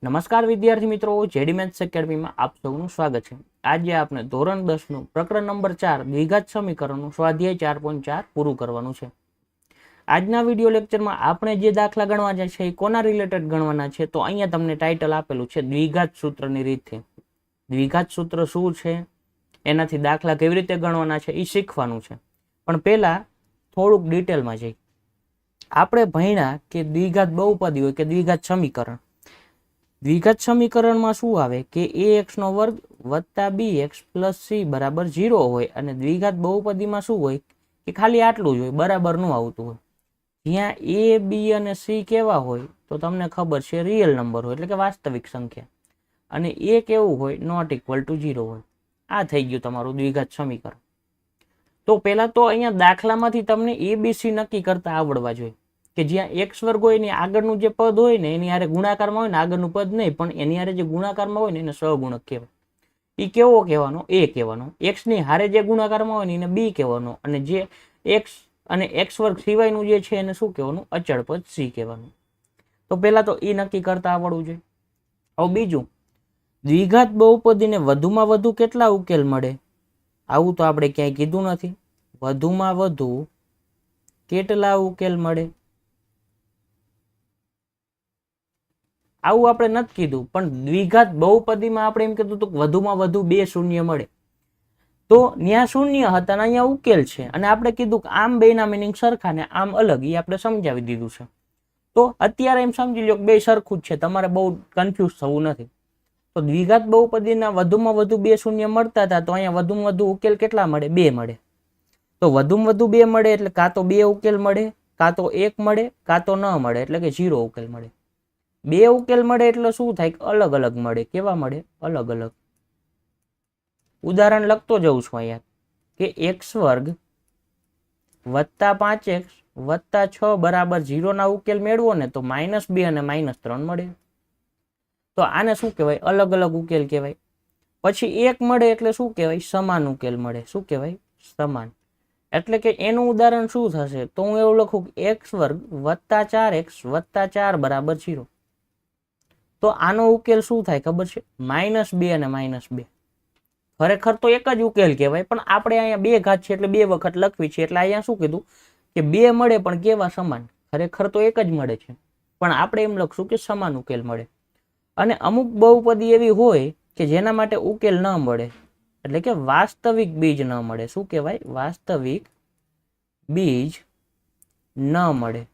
નમસ્કાર વિદ્યાર્થી મિત્રો, જેડી મેથ્સ એકેડમીમાં આપ સૌનું સ્વાગત છે। આજે આપણે ધોરણ 10 નું પ્રકરણ નંબર 4 દ્વિઘાત સમીકરણનું સ્વાધ્યાય 4.4 પૂરું કરવાનું છે। આજના વિડિયો લેક્ચરમાં આપણે જે દાખલા ગણવાના છે એ કોના રિલેટેડ ગણવાના છે તો અહીંયા તમને ટાઇટલ આપેલું છે દ્વિઘાત સૂત્રની રીતથી। દ્વિઘાત સૂત્ર શું છે, એનાથી દાખલા કેવી રીતે ગણવાના છે એ શીખવાનું છે। પણ પહેલા થોડુંક ડિટેલમાં જઈ આપણે ભણ્યા કે દ્વિઘાત બહુપદી હોય કે દ્વિઘાત સમીકરણ। દ્વિઘાત સમીકરણમાં શું આવે કે ax નો વર્ગ વત્તા bx પ્લસ c બરાબર 0 હોય અને દ્વિઘાત બહુપદીમાં શું હોય કે ખાલી આટલું જ હોય, બરાબર નું આવતું હોય। જ્યાં a b અને c કેવા હોય તો તમને ખબર છે રિયલ નંબર હોય એટલે કે વાસ્તવિક સંખ્યા, અને a કેવું હોય નોટ ઇક્વલ ટુ 0 હોય। આ થઈ ગયું તમારું દ્વિઘાત સમીકરણ। તો પહેલા તો અહીંયા દાખલામાંથી તમને abc નક્કી કરતા આવડવા જોઈએ કે જ્યાં x વર્ગ હોય ને આગળનું જે પદ હોય ને એની હારે ગુણાકારમાં હોય ને આગળનું પદ નહીં, પણ એની હારે જે ગુણાકારમાં હોય ને એને સહગુણક કહેવાય। એ કેવો કહેવાનો? a કહેવાનો। x ની હારે જે ગુણાકારમાં હોય ને એને b કહેવાનો, અને જે x અને x વર્ગ સિવાયનું જે છે એને શું કહેવાનું? અચળ પદ c કહેવાનું। તો પહેલા તો એ નક્કી કરતા આવડવું જોઈએ। હવે બીજું, દ્વિઘાત બહુપદીને વધુમાં વધુ કેટલા ઉકેલ મળે? આવું તો આપણે ક્યાંય કીધું નથી। વધુમાં વધુ કેટલા ઉકેલ મળે આવું આપણે નથી કીધું, પણ દ્વિઘાત બહુપદીમાં આપણે એમ કીધું હતું કે વધુમાં વધુ 2 શૂન્ય મળે। તો ત્યાં શૂન્ય હતા અને અહીંયા ઉકેલ છે, અને આપણે કીધું કે આમ બેના મિનિંગ સરખા ને આમ અલગ, એ આપણે સમજાવી દીધું છે। તો અત્યારે એમ સમજી લો કે બે સરખું જ છે, તમારે બહુ કન્ફ્યુઝ થવું નથી। તો દ્વિઘાત બહુપદીના વધુમાં વધુ 2 શૂન્ય મળતા હતા, તો અહીંયા વધુમાં વધુ ઉકેલ કેટલા મળે? 2 મળે। તો વધુમાં વધુ 2 મળે એટલે કાં તો 2 ઉકેલ મળે, કાં તો 1 મળે, કાં તો ન મળે એટલે કે 0 ઉકેલ મળે। 2 ઉકેલ મળે એટલે શું થાય? અલગ અલગ મળે। કેવા મળે? અલગ અલગ। ઉદાહરણ લખતો જઉં છું અહીંયા કે x વર્ગ વત્તા 5x વત્તા 6 બરાબર 0 ના ઉકેલ મેળવો ને તો -2 અને -3 મળે। તો આને શું કહેવાય? અલગ અલગ ઉકેલ કહેવાય। પછી 1 મળે એટલે શું કહેવાય? સમાન ઉકેલ મળે। શું કહેવાય? સમાન। એટલે કે એનું ઉદાહરણ શું થશે? તો હું એવું લખું કે x વર્ગ વત્તા 4x વત્તા 4 બરાબર 0। તો આનો ઉકેલ શું થાય ખબર છે? -2 અને -2। ખરેખર તો એક જ ઉકેલ કહેવાય, પણ આપણે અહીંયા 2 ઘાત છે એટલે 2 વખત લખવી છે, એટલે અહીંયા શું કીધું કે 2 મળે પણ કેવા? સમાન। ખરેખર તો એક જ મળે છે, પણ આપણે એમ લખશું કે સમાન ઉકેલ મળે। અને અમુક બહુપદી એવી હોય કે જેના માટે ઉકેલ ન મળે, એટલે કે વાસ્તવિક બીજ ન મળે। શું કહેવાય? વાસ્તવિક બીજ ન મળે।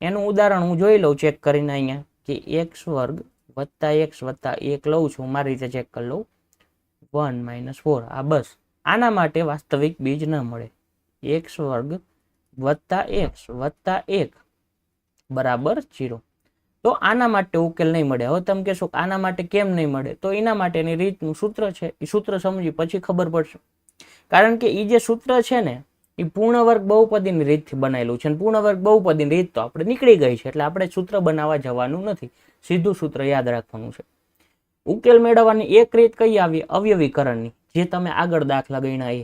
એનું ઉદાહરણ હું જોઈ લઉં ચેક કરીને અહીંયા કે x વર્ગ વત્તા x વત્તા 1 લઉં છું, મારી રીતે ચેક કરી લઉં, 1 - 4। આ બસ આના માટે વાસ્તવિક બીજ ન મળે। x વર્ગ વત્તા x વત્તા 1 બરાબર 0। તો આના માટે ઉકેલ નહીં મળે। હવે તમે કહેશો કે આના માટે કેમ નહીં મળે? તો એના માટેની રીતનું સૂત્ર છે, એ સૂત્ર સમજી પછી ખબર પડશે। કારણ કે એ જે સૂત્ર છે ને એ પૂર્ણ વર્ગ બહુપદીની રીતથી બનાવેલું છે, અને પૂર્ણ વર્ગ બહુપદીની રીત તો આપણે નીકળી ગઈ છે, એટલે આપણે સૂત્ર બનાવવા જવાનું નથી, સીધું સૂત્ર યાદ રાખવાનું છે। ઉકેલ મેળવવાની એક રીત કઈ આવી? અવયવીકરણની, જે તમે આગળ દાખલા ગણ્યા એ।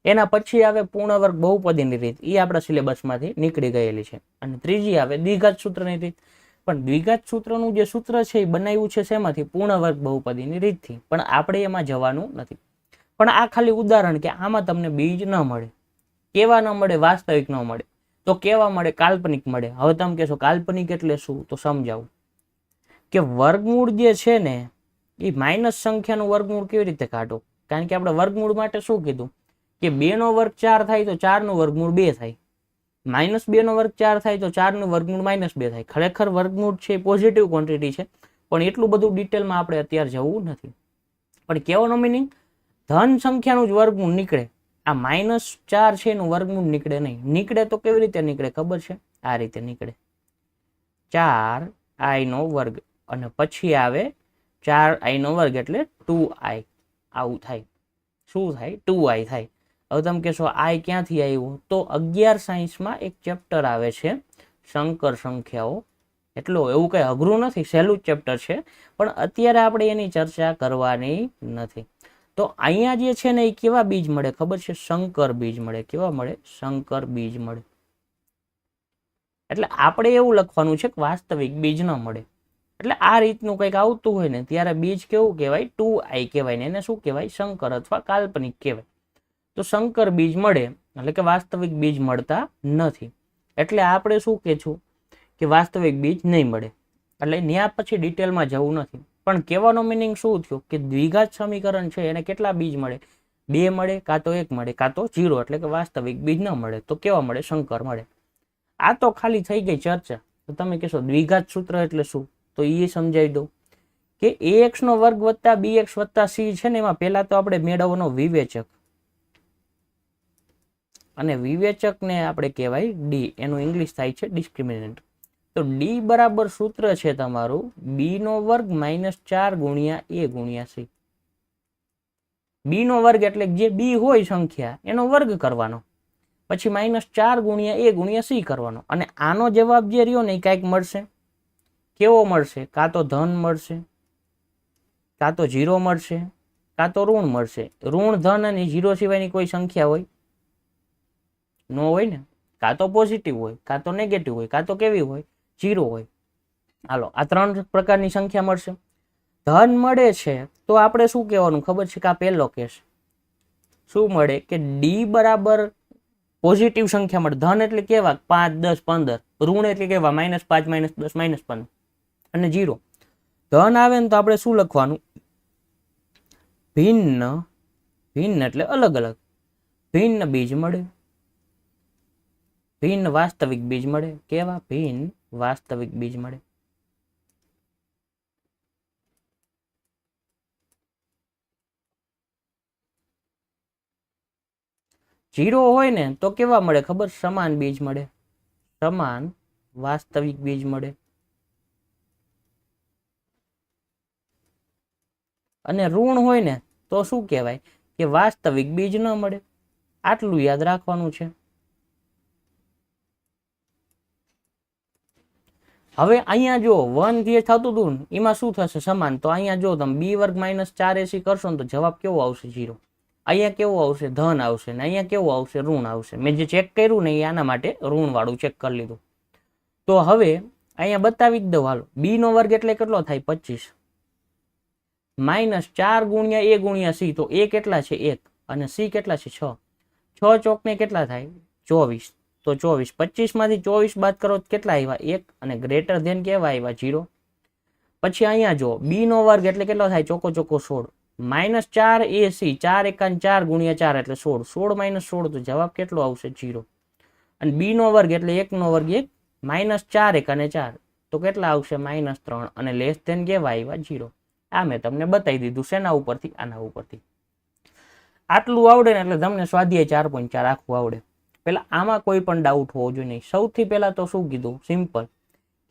એના પછી આવે પૂર્ણ વર્ગ બહુપદીની રીત, એ આપણા સિલેબસમાંથી નીકળી ગયેલી છે। અને ત્રીજી આવે દ્વિઘાત સૂત્રની રીત। પણ દ્વિઘાત સૂત્રનું જે સૂત્ર છે એ બનાવ્યું છે શેમાંથી? પૂર્ણ વર્ગ બહુપદીની રીતથી, પણ આપણે એમાં જવાનું નથી। પણ આ ખાલી ઉદાહરણ કે આમાં તમને બીજ ન મળે। કેવા ન મળે? વાસ્તવિક ન મળે। તો કેવા મળે? કાલ્પનિક મળે। હવે તમે કહેશો કાલ્પનિક એટલે શું? તો સમજાવું કે વર્ગમૂળ જે છે ને એ માઇનસ સંખ્યાનું વર્ગમૂળ કેવી રીતે કાઢો? કારણ કે આપણે વર્ગમૂળ માટે શું કીધું કે 2 નો વર્ગ 4 થાય તો 4 નું વર્ગમૂળ 2 થાય, -2 નો વર્ગ 4 થાય તો 4 નું વર્ગમૂળ -2 થાય। ખરેખર વર્ગમૂળ છે પોઝિટિવ ક્વોન્ટિટી છે, પણ એટલું બધું ડિટેલમાં આપણે અત્યારે જવું નથી। પણ કહેવાનો મિનિંગ, ધન સંખ્યાનું જ વર્ગમૂળ નીકળે, આ -4 છે એનું વર્ગમૂળ નીકળે નહીં। નીકળે તો કેવી રીતે નીકળે ખબર છે? આ રીતે નીકળે, 4i નો વર્ગ અને પછી આવે 4i નો વર્ગ એટલે 2i, આવું થાય। શું થાય? 2i થાય। હવે તમે કહેશો i ક્યાંથી આવ્યું? તો 11 સાયન્સમાં એક ચેપ્ટર આવે છે સંકર સંખ્યાઓ, એટલો એવું કઈ અઘરું નથી, સહેલું ચેપ્ટર છે, પણ અત્યારે આપણે એની ચર્ચા કરવાની નથી। તો અહીંયા જે છે ને એ કેવા બીજ મળે ખબર છે? સંકર બીજ મળે। કેવા મળે? સંકર બીજ મળે। એટલે આપણે એવું લખવાનું છે કે વાસ્તવિક બીજ ન મળે। એટલે આ રીતનું કંઈક આવતું હોય ને ત્યારે બીજ કેવું કહેવાય? 2i કહેવાય ને એને શું કહેવાય? સંકર અથવા કાલ્પનિક કહેવાય. તો સંકર બીજ મળે એટલે કે વાસ્તવિક બીજ મળતા નથી. એટલે આપણે શું કહેશું કે વાસ્તવિક બીજ નહીં મળે. એટલે ત્યાં પછી ડિટેલમાં જવું નથી, પણ કહેવાનો મિનિંગ શું થયો કે દ્વિઘાત સમીકરણ છે એને કેટલા બીજ મળે? 2 મળે, કાં તો 1 મળે, કાં તો 0, એટલે કે વાસ્તવિક બીજ ન મળે. તો કેવા મળે? સંકર મળે. આ તો ખાલી થઈ ગઈ ચર્ચા. તો તમે કહેશો દ્વિઘાત સૂત્ર એટલે શું? તો એ સમજાવી દો કે ax નો વર્ગ વત્તા bx વત્તા c છે ને, એમાં પહેલા તો આપણે મેળવવાનો વિવેચક, અને વિવેચકને આપણે કહેવાય ડી, એનું ઇંગ્લિશ થાય છે ડિસ્ક્રિમિનન્ટ. તો ડી બરાબર સૂત્ર છે તમારું બી નો વર્ગ -4 ગુણ્યા a ગુણ્યા c. બી નો વર્ગ એટલે જે બી હોય સંખ્યા એનો વર્ગ કરવાનો, પછી -4 ગુણ્યા a ગુણ્યા c કરવાનો. અને આનો જવાબ જે રહ્યો ને એ કાંઈક મળશે. કેવો મળશે? કાં તો ધન મળશે, કાં તો 0 મળશે, કાં તો ઋણ મળશે. ઋણ, ધન અને 0 સિવાયની કોઈ સંખ્યા હોય? નો હોય ને. કાં તો પોઝિટિવ હોય, કાં તો નેગેટિવ હોય, કાં તો કેવી હોય? 0 હોય. હાલો, આ 3 પ્રકારની સંખ્યા મળશે. ધન મળે છે તો આપણે શું કહેવાનું ખબર છે કે આ પહેલો કેસ શું મળે કે ડી બરાબર પોઝિટિવ સંખ્યા મળે. ધન એટલે કેવા? 5, 10, 15. ઋણ એટલે કેવા? -5, -10, -15 અને 0. ધન આવે ને તો આપણે શું લખવાનું? ભિન્ન. ભિન્ન એટલે અલગ અલગ. ભિન્ન બીજ મળે, ભિન્ન વાસ્તવિક બીજ મળે. કેવા? ભિન્ન વાસ્તવિક બીજ મળે. જીરો હોય ને તો કેવા મળે ખબર? સમાન બીજ મળે, સમાન વાસ્તવિક બીજ મળે. અને ઋણ હોય ને તો શું કહેવાય કે વાસ્તવિક બીજ ન મળે. આટલું યાદ રાખવાનું છે. હવે અહીંયા જો 1 જે થતું હતું ને એમાં શું થશે? સમાન. તો અહીંયા જો તમે b વર્ગ -4ac કરશો ને તો જવાબ કેવો આવશે? 0. અહીંયા કેવું આવશે? ધન આવશે. ને અહીંયા કેવું આવશે? ઋણ આવશે. મેં જે ચેક કર્યું ને એ આના માટે ઋણ વાળું ચેક કરી લીધું. તો હવે અહીંયા બતાવી જ દઉં. હાલો, b નો વર્ગ એટલે કેટલો થાય? 25. -4 ગુણ્યા a ગુણ્યા c. તો a કેટલા છે? 1. અને c કેટલા છે? 6. 6 ચોક ને કેટલા થાય? 24. તો 24. 25 માંથી 24 બાદ કરો કેટલા આવ્યા? 1. અને ગ્રેટર ધેન કેવા આવ્યા? 0. પછી અહીંયા જો b નો વર્ગ એટલે કેટલો થાય? ચોકો ચોકો 16. -4ac, 4 એકા 4 ગુણ્યા 4 એટલે 16. 16 - 16 તો જવાબ કેટલો આવશે? 0. અને b નો વર્ગ એટલે 1 નો વર્ગ 1, -4 એકા 4 તો કેટલા આવશે? -3. અને લેસ ધેન કેવા આવ્યા? 0. આ મેં તમને બતાવી દીધું. શેના ઉપરથી? આના ઉપરથી. આટલું આવડે ને એટલે તમને સ્વાધ્યાય 4.4 આખું આવડે. પેલા આમાં કોઈ પણ ડાઉટ હોવો જોઈએ નહીં. સૌથી પહેલા તો શું કીધું? સિમ્પલ,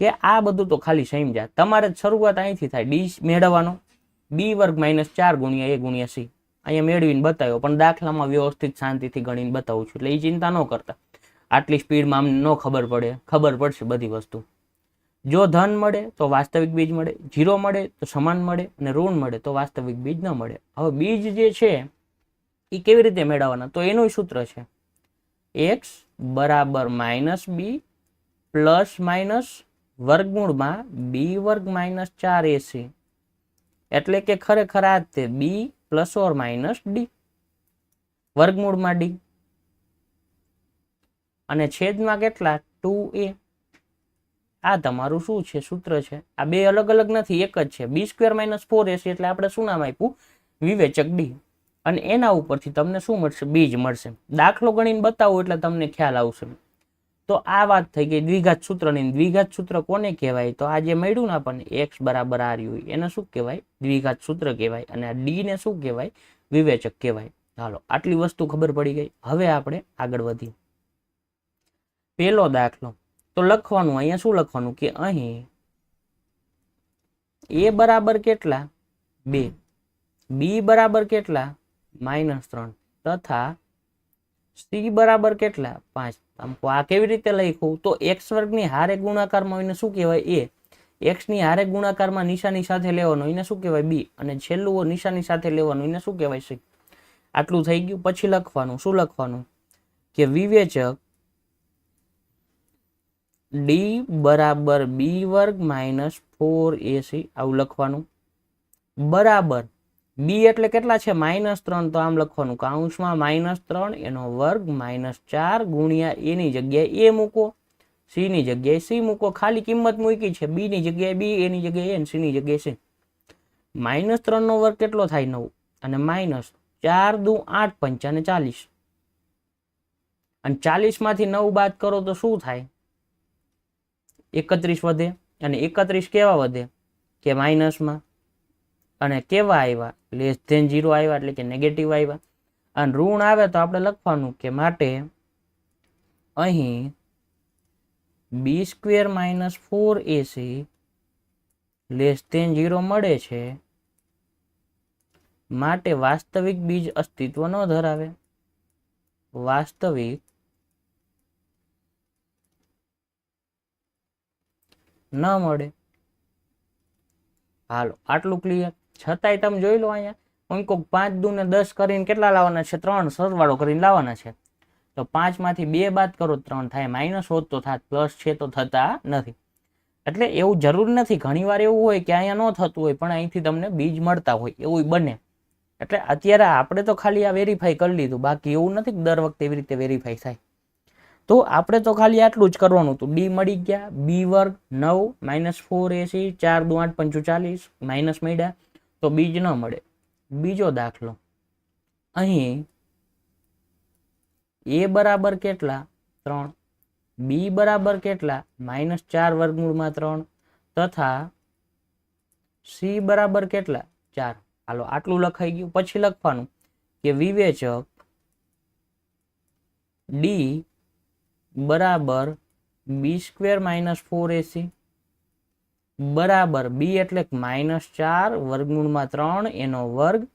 કે આ બધું તો ખાલી સમજ્યા. તમારે શરૂઆત અહીંથી થાય. ડી મેળવવાનો, b વર્ગ -4 ગુણ્યા a ગુણ્યા c. અહીંયા મેળવીને બતાવ્યો, પણ દાખલામાં વ્યવસ્થિત શાંતિથી ગણીને બતાવું છું. એટલે એ ચિંતા ન કરતા. આટલી સ્પીડમાં આમ ન ખબર પડે, ખબર પડશે બધી વસ્તુ. જો ધન મળે તો વાસ્તવિક બીજ મળે, 0 મળે તો સમાન મળે, અને ઋણ મળે તો વાસ્તવિક બીજ ન મળે. હવે બીજ જે છે એ કેવી રીતે મેળવવાના? તો એનું સૂત્ર છે x બરાબર -b પ્લસ માઇનસ વર્ગમૂળમાં b વર્ગ -4ac. એટલે કે ખરેખર આ તે b ± d વર્ગમૂળમાં d અને છેદમાં કેટલા? 2a. આ તમારું શું છે? સૂત્ર છે. આ બે અલગ અલગ નથી, એક જ છે. b² - 4ac એટલે આપણે શું નામ આપ્યું? વિવેચક ડી. અને એના ઉપરથી તમને શું મળશે? બીજ મળશે. દાખલો ગણીને બતાવો એટલે તમને ખ્યાલ આવશે. તો આ વાત થઈ ગઈ દ્વિઘાત સૂત્રની. દ્વિઘાત સૂત્ર કોને કહેવાય? તો આ જે મળ્યું ને આપણને x બરાબર r u, એને શું કહેવાય? દ્વિઘાત સૂત્ર કહેવાય. અને આ ડી ને શું કહેવાય? વિવેચક કહેવાય. હાલો, આટલી વસ્તુ ખબર પડી ગઈ. હવે આપણે આગળ વધીએ. પેલો દાખલો તો લખવાનું, અહીંયા શું લખવાનું કે અહીં a બરાબર કેટલા? 2, b બરાબર કેટલા? -3 તથા c બરાબર કેટલા? 5. આ કેવી રીતે લખ્યું? તો x વર્ગની હારે ગુણાકારમાં એને શું કહેવાય? a. x ની હારે ગુણાકારમાં નિશાની સાથે લેવાનો એને શું કહેવાય? b. અને છેલ્લું નિશાની સાથે લેવાનું એને શું કહેવાય? c. આટલું થઈ ગયું. પછી લખવાનું, શું લખવાનું કે વિવેચક d બરાબર b વર્ગ 4ac આવું લખવાનું બરાબર બી એટલે કેટલા છે -3 તો આમ લખવાનું કૌંસમાં -3 એનો વર્ગ -4 ગુણ્યા એ ની જગ્યાએ એ મૂકો સી ની જગ્યાએ સી મૂકો ખાલી કિંમત મૂકી છે બી ની જગ્યાએ બી એ ની જગ્યાએ એ સી ની જગ્યાએ સી -3 નો વર્ગ કેટલો થાય 9 અને -4 દુ 8 પંચાને 40 અને 40 માંથી 9 બાદ કરો તો શું થાય 31 વધે અને 31 કેવા વધે કે માઇનસમાં અને કેવા આવ્યા લેસ ધેન 0 આવ્યા એટલે કે નેગેટિવ આવ્યા અને ઋણ આવે તો આપણે લખવાનું કે માટે અહીં b² - 4ac લેસ ધેન 0 મળે છે માટે વાસ્તવિક બીજ અસ્તિત્વ ન ધરાવે વાસ્તવિક ન મળે હાલો આટલું ક્લિયર છતાંય તમે જોઈ લો અહીંયા હું કોક 5 દુ ને 10 કરીને કેટલા લાવવાના છે 3 સરવાળો કરીને લાવવાના છે તો 5 માંથી 2 બાદ કરો 3 થાય માઇનસ હોત તો થાત પ્લસ છે તો થતા નથી એટલે એવું જરૂર નથી ઘણીવાર એવું હોય કે અહીંયા ન થતું હોય પણ અહીંથી તમને બીજ મળતા હોય એવું બને એટલે અત્યારે આપણે તો ખાલી આ વેરીફાઈ કરી લીધું બાકી એવું નથી કે દર વખતે એવી રીતે વેરીફાઈ થાય તો આપણે તો ખાલી આટલું જ કરવાનું હતું ડી મળી ગયા બી વર્ગ 9 -4ac 4 દુ 8 પંચું 40 માઇનસ મળ્યા તો બીજ ન મળે બીજો દાખલો અહીં એ બરાબર કેટલા 3 બી બરાબર કેટલા -4 વર્ગમૂળમાં 3 તથા સી બરાબર કેટલા 4 હાલો આટલું લખાઈ ગયું પછી લખવાનું કે વિવેચક ડી બરાબર b² - 4ac બરાબર બી એટલે -4 વર્ગમૂળમાં 3 એનો વર્ગ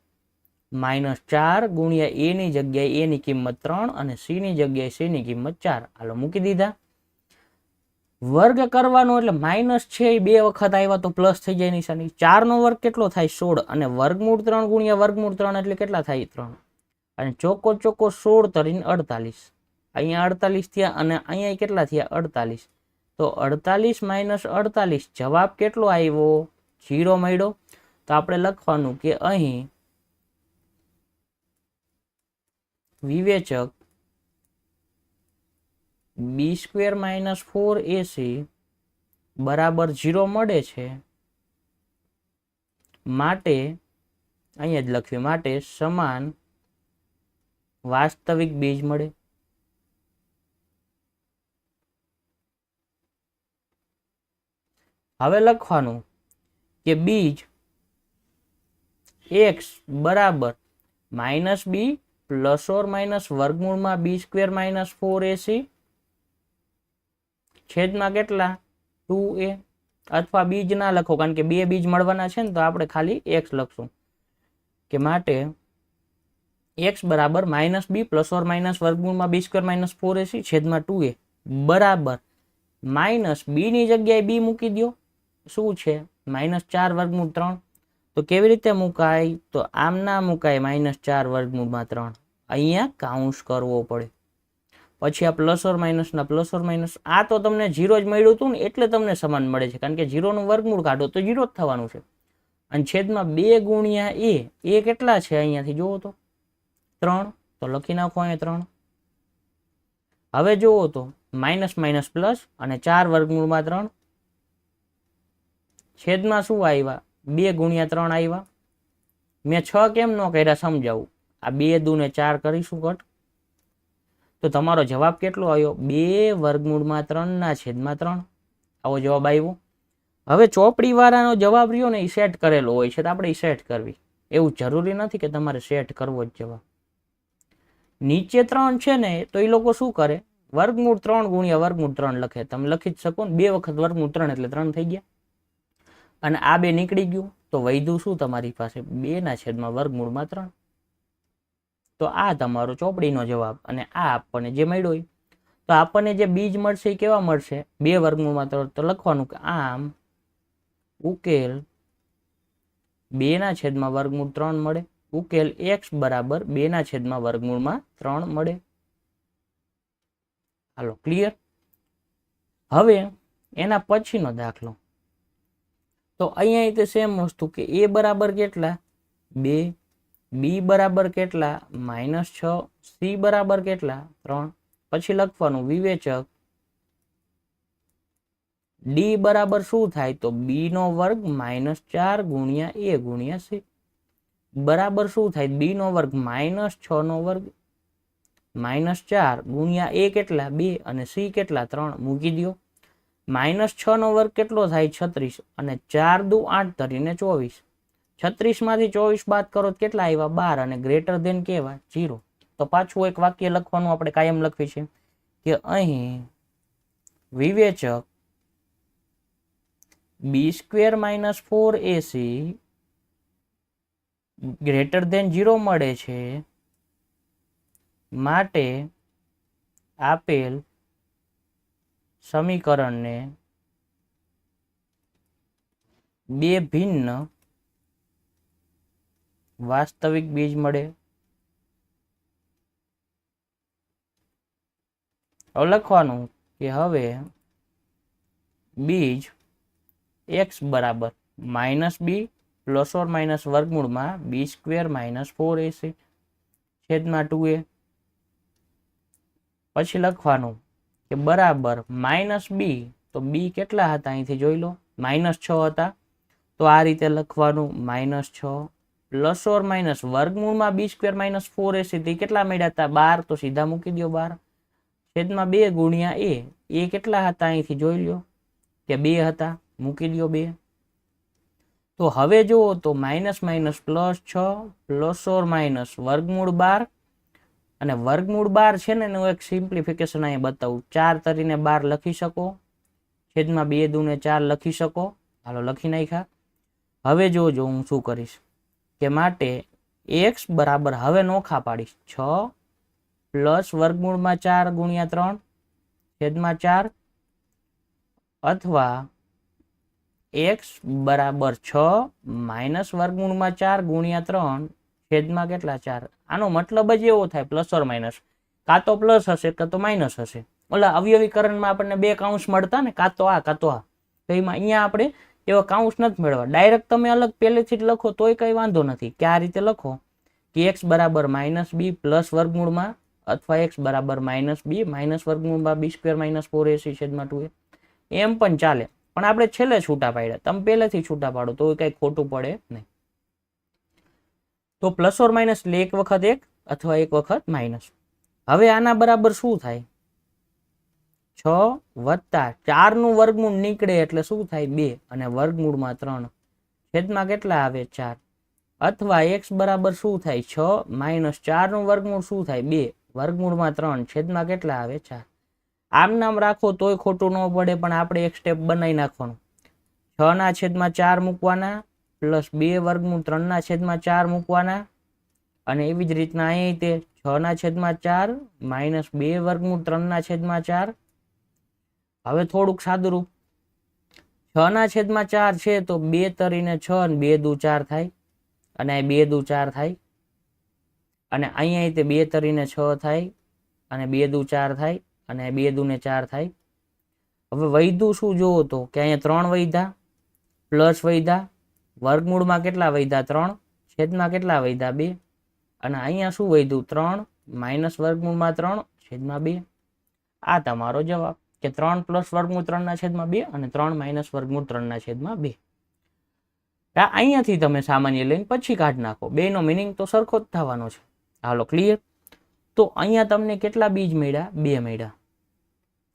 -4 ગુણ્યા એ ની જગ્યાએ એ ની કિંમત 3 અને સી ની જગ્યાએ સી ની કિંમત 4 હાલો મૂકી દીધા વર્ગ કરવાનો એટલે માઇનસ છે એ 2 વખત આવ્યા તો પ્લસ થઈ જાય નિશાની 4 નો વર્ગ કેટલો થાય 16 અને વર્ગમૂળ 3 ગુણ્યા વર્ગમૂળ 3 એટલે કેટલા થાય 3 અને ચોકો 16 તરીને 48 અહીંયા 48 થયા અને અહીંયા કેટલા થયા 48 તો 48 - 48 જવાબ કેટલો આવ્યો 0 મળ્યો તો આપણે લખવાનું કે અહીં વિવેચક b² - 4ac બરાબર 0 મળે છે માટે અહીંયા જ લખ્યું માટે સમાન વાસ્તવિક બીજ મળે હવે લખવાનું કે બીજ x બરાબર -b ± વર્ગમૂળમાં b² - 4ac છેદમાં કેટલા 2a અથવા બીજ ના લખો કારણ કે બે બીજ મળવાના છે ને તો આપણે ખાલી x લખશું કે માટે x બરાબર -b ± વર્ગમૂળમાં b² - 4ac છેદમાં 2a બરાબર -b ની જગ્યાએ b મૂકી દો શું છે -4 વર્ગમૂળ 3 તો કેવી રીતે મુકાય તો આમ ના મુકાય -4 વર્ગમૂળમાં 3 અહીંયા કાઉન્સ કરવો પડે પછી આ પ્લસ ઓર માઇનસ ના પ્લસ ઓર માઇનસ આ તો તમને 0 જ મળ્યું હતું ને એટલે તમને સમાન મળે છે કારણ કે 0 નું વર્ગમૂળ કાઢો તો 0 જ થવાનું છે અને છેદમાં 2 ગુણ્યા એ કેટલા છે અહીંયાથી જોવો તો 3 તો લખી નાખો અહીંયા 3 હવે જોવો તો માઇનસ માઇનસ પ્લસ અને 4 વર્ગમૂળમાં 3 છેદમાં શું આવ્યા 2 ગુણ્યા 3 આવ્યા મેં 6 કેમ ન કર્યા સમજાવું આ 2 દુ ને 4 કરીશું કટ તો તમારો જવાબ કેટલો આવ્યો 2 વર્ગમૂળમાં 3 ના છેદમાં 3 આવો જવાબ આવ્યો હવે ચોપડી વાળાનો જવાબ રહ્યો ને એ સેટ કરેલો હોય છે તો આપણે સેટ કરવી એવું જરૂરી નથી કે તમારે સેટ કરવો જ જવાબ નીચે 3 છે ને તો એ લોકો શું કરે વર્ગમૂળ 3 ગુણ્યા વર્ગમૂળ 3 લખે તમે લખી જ શકો ને 2 વખત વર્ગમૂળ 3 એટલે 3 થઈ ગયા અને આ 2 નીકળી ગયું તો વધ્યું શું તમારી પાસે 2 ના છેદમાં વર્ગમૂળમાં 3 તો આ તમારો ચોપડીનો જવાબ અને આ આપણને જે મળ્યો હોય તો આપણને જે બીજ મળશે એ કેવા મળશે 2 વર્ગમૂળમાં 3 તો લખવાનું કે આમ ઉકેલ 2 ના છેદમાં વર્ગમૂળ 3 મળે ઉકેલ x બરાબર 2 ના છેદમાં વર્ગમૂળમાં 3 મળે હાલો ક્લિયર હવે એના પછીનો દાખલો તો અહીંયા તે સેમ વસ્તુ કે એ બરાબર કેટલા 2, બી બરાબર કેટલા -6, સી બરાબર કેટલા 3. પછી લખવાનું વિવેચક ડી બરાબર શું થાય તો બી નો વર્ગ -4 ગુણ્યા એ ગુણ્યા સી બરાબર શું થાય બી નો વર્ગ -6 નો વર્ગ -4 ગુણ્યા એ કેટલા 2 અને સી કેટલા 3. મૂકી દો. -6 નો વર્ગ કેટલો થાય 36 અને 4 દુ 8 ધરીને 24. 36 માંથી 24 બાદ કરો કેટલા આવ્યા 12 અને ગ્રેટર ધેન કેવા 0. તો પાછું એક વાક્ય લખવાનું આપણે કાયમ લખવી છે કે અહીં વિવેચક b² - 4ac ગ્રેટર ધેન 0 મળે છે માટે આપેલ સમીકરણને બે ભિન્ન વાસ્તવિક બીજ મળે. હવે લખવાનું કે હવે બીજ x બરાબર -b ± વર્ગમૂળમાં b² - 4ac છેદમાં 2a. પછી લખવાનું કે બરાબર -b તો b કેટલા હતા અહીંથી જોઈ લો -6 હતા તો આ રીતે લખવાનું -6 ± વર્ગમૂળમાં b² - 4ac થી કેટલા મળ્યા હતા 12 તો સીધા મૂકી દો 12 છેદમાં 2 ગુણ્યા એ કેટલા હતા અહીંથી જોઈ લો કે 2 હતા મૂકી દો 2. તો હવે જુઓ તો -, +6 ± વર્ગમૂળ 12 અને વર્ગમૂળ 12 છે ને એનું એક સિમ્પ્લિફિકેશન અહીંયા બતાવું 4 તરીને 12 લખી શકો છેદમાં 2 દુને 4 લખી શકો. હાલો લખી નાખ્યા. હવે જોજો હું શું કરીશ કે માટે x બરાબર હવે નોખા પાડીશ 6 પ્લસ વર્ગમૂળમાં 4 ગુણ્યા 3 છેદમાં 4 અથવા x બરાબર 6 માઇનસ વર્ગમૂળમાં 4 ગુણ્યા 3 છેદમાં કેટલા 4. આનો મતલબ જ એવો થાય પ્લસ ઓર માઇનસ કાં તો પ્લસ હશે કાં તો માઇનસ હશે. ઓલા અવયવીકરણમાં આપણને બે કાઉન્સ મળતા ને કાં તો આ કાં તો આ. તો એમાં અહીંયા આપણે એવા કાઉન્સ નથી મેળવવા. ડાયરેક્ટ તમે અલગ પહેલેથી જ લખો તોય કઈ વાંધો નથી કે આ રીતે લખો કે x બરાબર -b પ્લસ વર્ગમૂળમાં અથવા x બરાબર -b માઇનસ વર્ગમૂળમાં b² - 4ac છેદમાં 2a એમ પણ ચાલે. પણ આપણે છેલ્લે છૂટા પાડ્યા તમે પહેલેથી છૂટા પાડો તો કઈ ખોટું પડે નહીં. તો પ્લસ ઓર માઇનસ એટલે એક વખત એક અથવા એક વખત માઇનસ. હવે આના બરાબર શું થાય 6 વત્તા 4 નું વર્ગમૂળ નીકળે એટલે શું થાય 2 અને વર્ગમૂળમાં 3 છેદમાં કેટલા આવે 4 અથવા x બરાબર શું થાય 6 માઇનસ 4 નું વર્ગમૂળ શું થાય 2 વર્ગમૂળમાં 3 છેદમાં કેટલા આવે 4. આમ નામ રાખો તોય ખોટું ન પડે પણ આપણે એક સ્ટેપ બનાવી નાખવાનું 6 ના છેદમાં 4 મૂકવાના પ્લસ 2 વર્ગમૂળ 3 ના છેદમાં 4 મૂકવાના અને એવી જ રીતના અહીં તે 6 ના છેદમાં 4 માઇનસ 2 વર્ગમૂળ 3 ના છેદમાં 4. હવે થોડુંક સાદુરૂપ 6 ના છેદમાં 4 છે તો 2 તરીને 6 અને 2 દુ 4 થાય અને 2 દુ 4 થાય અને અહીંયા તે 2 તરીને 6 થાય અને 2 દુ 4 થાય અને 2 દુ ને 4 થાય. હવે વૈધું શું જોવો તો કે અહીંયા 3 વૈધા પ્લસ વૈધા વર્ગમૂળમાં કેટલા વૈધા 3 છેદમાં કેટલા વૈધા 2 અને અહીંયા શું વૈધું 3 માઇનસ વર્ગમૂળમાં 3 છેદમાં 2. આ તમારો જવાબ કે 3 પ્લસ વર્ગમૂળ 3 ના છેદમાં 2 અને 3 માઇનસ વર્ગમૂળ 3 ના છેદમાં 2. અહીંયાથી તમે સામાન્ય લઈને પછી કાઢી નાખો બેનો મિનિંગ તો સરખો જ થવાનો છે. હાલો ક્લિયર. તો અહીંયા તમને કેટલા બીજ મળ્યા 2 મળ્યા.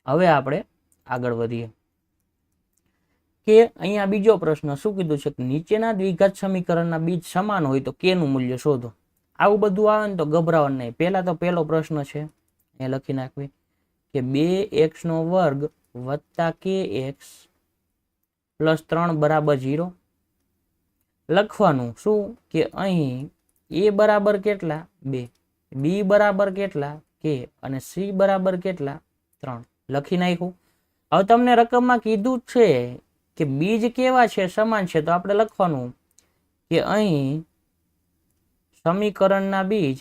હવે આપણે આગળ વધીએ કે અહીંયા બીજો પ્રશ્ન શું કીધું છે કે નીચેના દ્વિઘાત સમીકરણના બીજ સમાન હોય તો k નું મૂલ્ય શોધો. આવું બધું આવે ને તો ગભરાવાનું નહીં. પહેલા તો પહેલો પ્રશ્ન છે એ લખી નાખવી કે 2x નો વર્ગ વત્તા kx પ્લસ 3 બરાબર 0. લખવાનું શું કે અહીં a બરાબર કેટલા 2 b બરાબર કેટલા k અને c બરાબર કેટલા 3 લખી નાખ્યું. હવે તમને રકમમાં કીધું જ છે કે બીજ કેવા છે સમાન છે તો આપણે લખવાનું કે અહીં સમીકરણના બીજ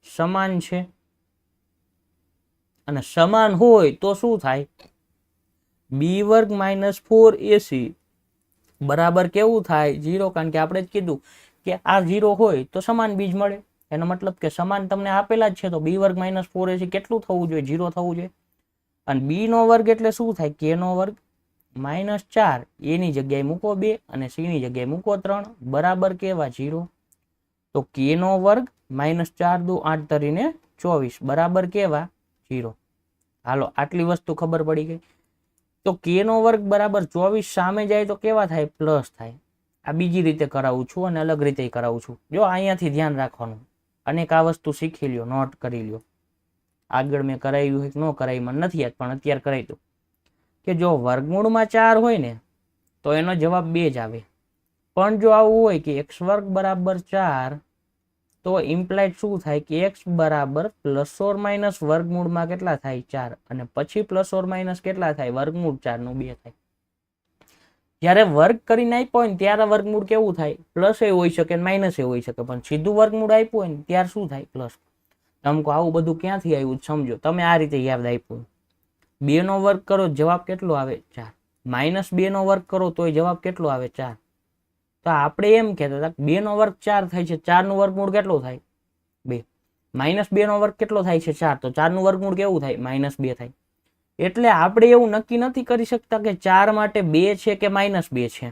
સમાન છે અને સમાન હોય તો શું થાય બી વર્ગ માઇનસ 4ac બરાબર કેવું થાય 0, કારણ કે આપણે જ કીધું કે આ 0 હોય તો સમાન બીજ મળે. એનો મતલબ કે સમાન તમને આપેલા જ છે તો બી વર્ગ માઇનસ 4ac કેટલું થવું જોઈએ? 0 થવું જોઈએ. અને બી નો વર્ગ એટલે શું થાય? કે નો વર્ગ માઇનસ 4, એ ની જગ્યાએ મૂકો 2 અને સી ની જગ્યાએ મૂકો 3 બરાબર કેવા? 0. તો કે નો વર્ગ માઇનસ 4 દુ 8 તરીને 24 બરાબર કેવા? 0. હાલો આટલી વસ્તુ ખબર પડી ગઈ. તો કે નો વર્ગ બરાબર 24 સામે જાય તો કેવા થાય? પ્લસ થાય. આ બીજી રીતે કરાવું છું અને અલગ રીતે કરાવું છું. જો અહીંયાથી ધ્યાન રાખવાનું. અનેક આ વસ્તુ શીખી લ્યો, નોટ કરી લ્યો. આગળ મેં કરાવ્યું હોય કે ન કરાવી મને નથી યાદ, પણ અત્યારે કરાવી દઉં કે જો વર્ગમૂળમાં 4 હોય ને તો એનો જવાબ 2 જ આવે. પણ જો આવું હોય કે x વર્ગ બરાબર 4 તો ઇમ્પ્લાઇડ શું થાય કે x બરાબર પ્લસ ઓર માઇનસ વર્ગમૂળમાં કેટલા થાય? 4 અને પછી પ્લસ ઓર માઇનસ કેટલા થાય? વર્ગમૂળ 4 નું 2 થાય. જ્યારે વર્ગ કરીને આપ્યો હોય ને ત્યારે વર્ગમૂળ કેવું થાય? પ્લસ એ હોઈ શકે માઇનસ એ હોઈ શકે, પણ સીધું વર્ગમૂળ આપ્યું હોય ને ત્યારે શું થાય? પ્લસ. તમકો આવું બધું ક્યાંથી આવ્યું સમજો. તમે આ રીતે યાદ આપ્યું. 2 નો વર્ગ કરો જવાબ કેટલો આવે? 4. માઇનસ 2 નો વર્ગ કરો તોય જવાબ કેટલો આવે? 4. તો આપણે એમ કહેતા હતા 2 નો વર્ગ 4 થાય છે, 4 નું વર્ગમૂળ કેટલું થાય? 2. માઇનસ 2 નો વર્ગ કેટલો થાય છે? 4. તો 4 નું વર્ગમૂળ કેવું થાય? માઇનસ 2 થાય. એટલે આપણે એવું નક્કી નથી કરી શકતા કે 4 માટે 2 છે કે માઇનસ 2 છે.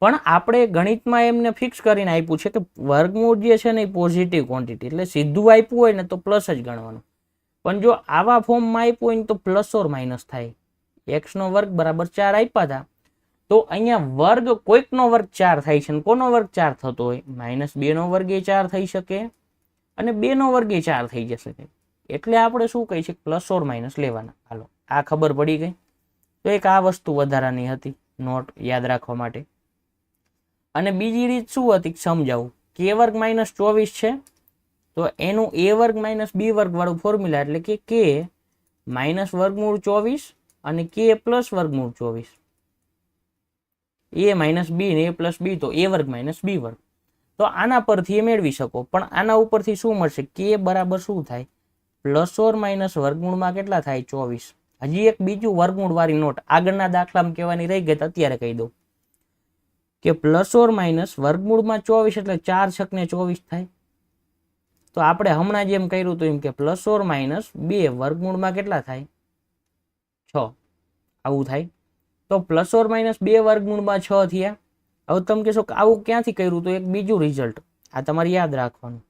પણ આપણે ગણિતમાં એમને ફિક્સ કરીને આપ્યું છે કે વર્ગમૂળ જે છે ને એ પોઝિટિવ ક્વોન્ટિટી, એટલે સીધું આપ્યું હોય ને તો પ્લસ જ ગણવાનું. પણ જો આવા ફોર્મમાં આપ્યું હોય ને તો પ્લસ ઓર માઇનસ થાય. x નો વર્ગ બરાબર 4 આપ્યા હતા તો અહીંયા વર્ગ કોઈકનો વર્ગ 4 થાય છે, કોનો વર્ગ 4 થતો હોય? માઇનસ 2 નો વર્ગ એ 4 થઈ શકે અને 2 નો વર્ગ એ 4 થઈ જશે. એટલે આપણે શું કહી શકીએ? પ્લસ ઓર માઇનસ લેવાના. હાલો આ ખબર પડી ગઈ. તો એક આ વસ્તુ વધારાની હતી નોટ યાદ રાખવા માટે. અને બીજી રીત શું હતી સમજાવું. કે વર્ગ માઇનસ 24 છે તો એનું એ વર્ગ માઇનસ બી વર્ગ વાળું ફોર્મ્યુલા, એટલે કે કે માઇનસ વર્ગમૂળ 24 અને કે પ્લસ વર્ગમૂળ 24. એ માઇનસ બી ને એ પ્લસ બી તો એ વર્ગ માઇનસ બી વર્ગ. તો આના પરથી એ મેળવી શકો. પણ આના ઉપરથી શું મળશે? કે બરાબર શું થાય? પ્લસ ઓર માઇનસ વર્ગમૂળમાં કેટલા થાય? 24. હજી એક બીજું વર્ગમૂળ વાળી નોટ આગળના દાખલામાં કહેવાની રહી ગઈ તો અત્યારે કહી દઉં કે પ્લસ ઓર માઇનસ વર્ગમૂળમાં 24 એટલે 4 છક ને 24 થાય. તો આપણે હમણાં જેમ કર્યું હતું એમ કે પ્લસ ઓર માઇનસ 2 વર્ગમૂળમાં કેટલા થાય? 6. આવું થાય. તો પ્લસ ઓર માઇનસ 2 વર્ગમૂળમાં 6 થયા. હવે તમે કહેશો કે આવું ક્યાંથી કર્યું? તો એક બીજું રિઝલ્ટ આ તમારે યાદ રાખવાનું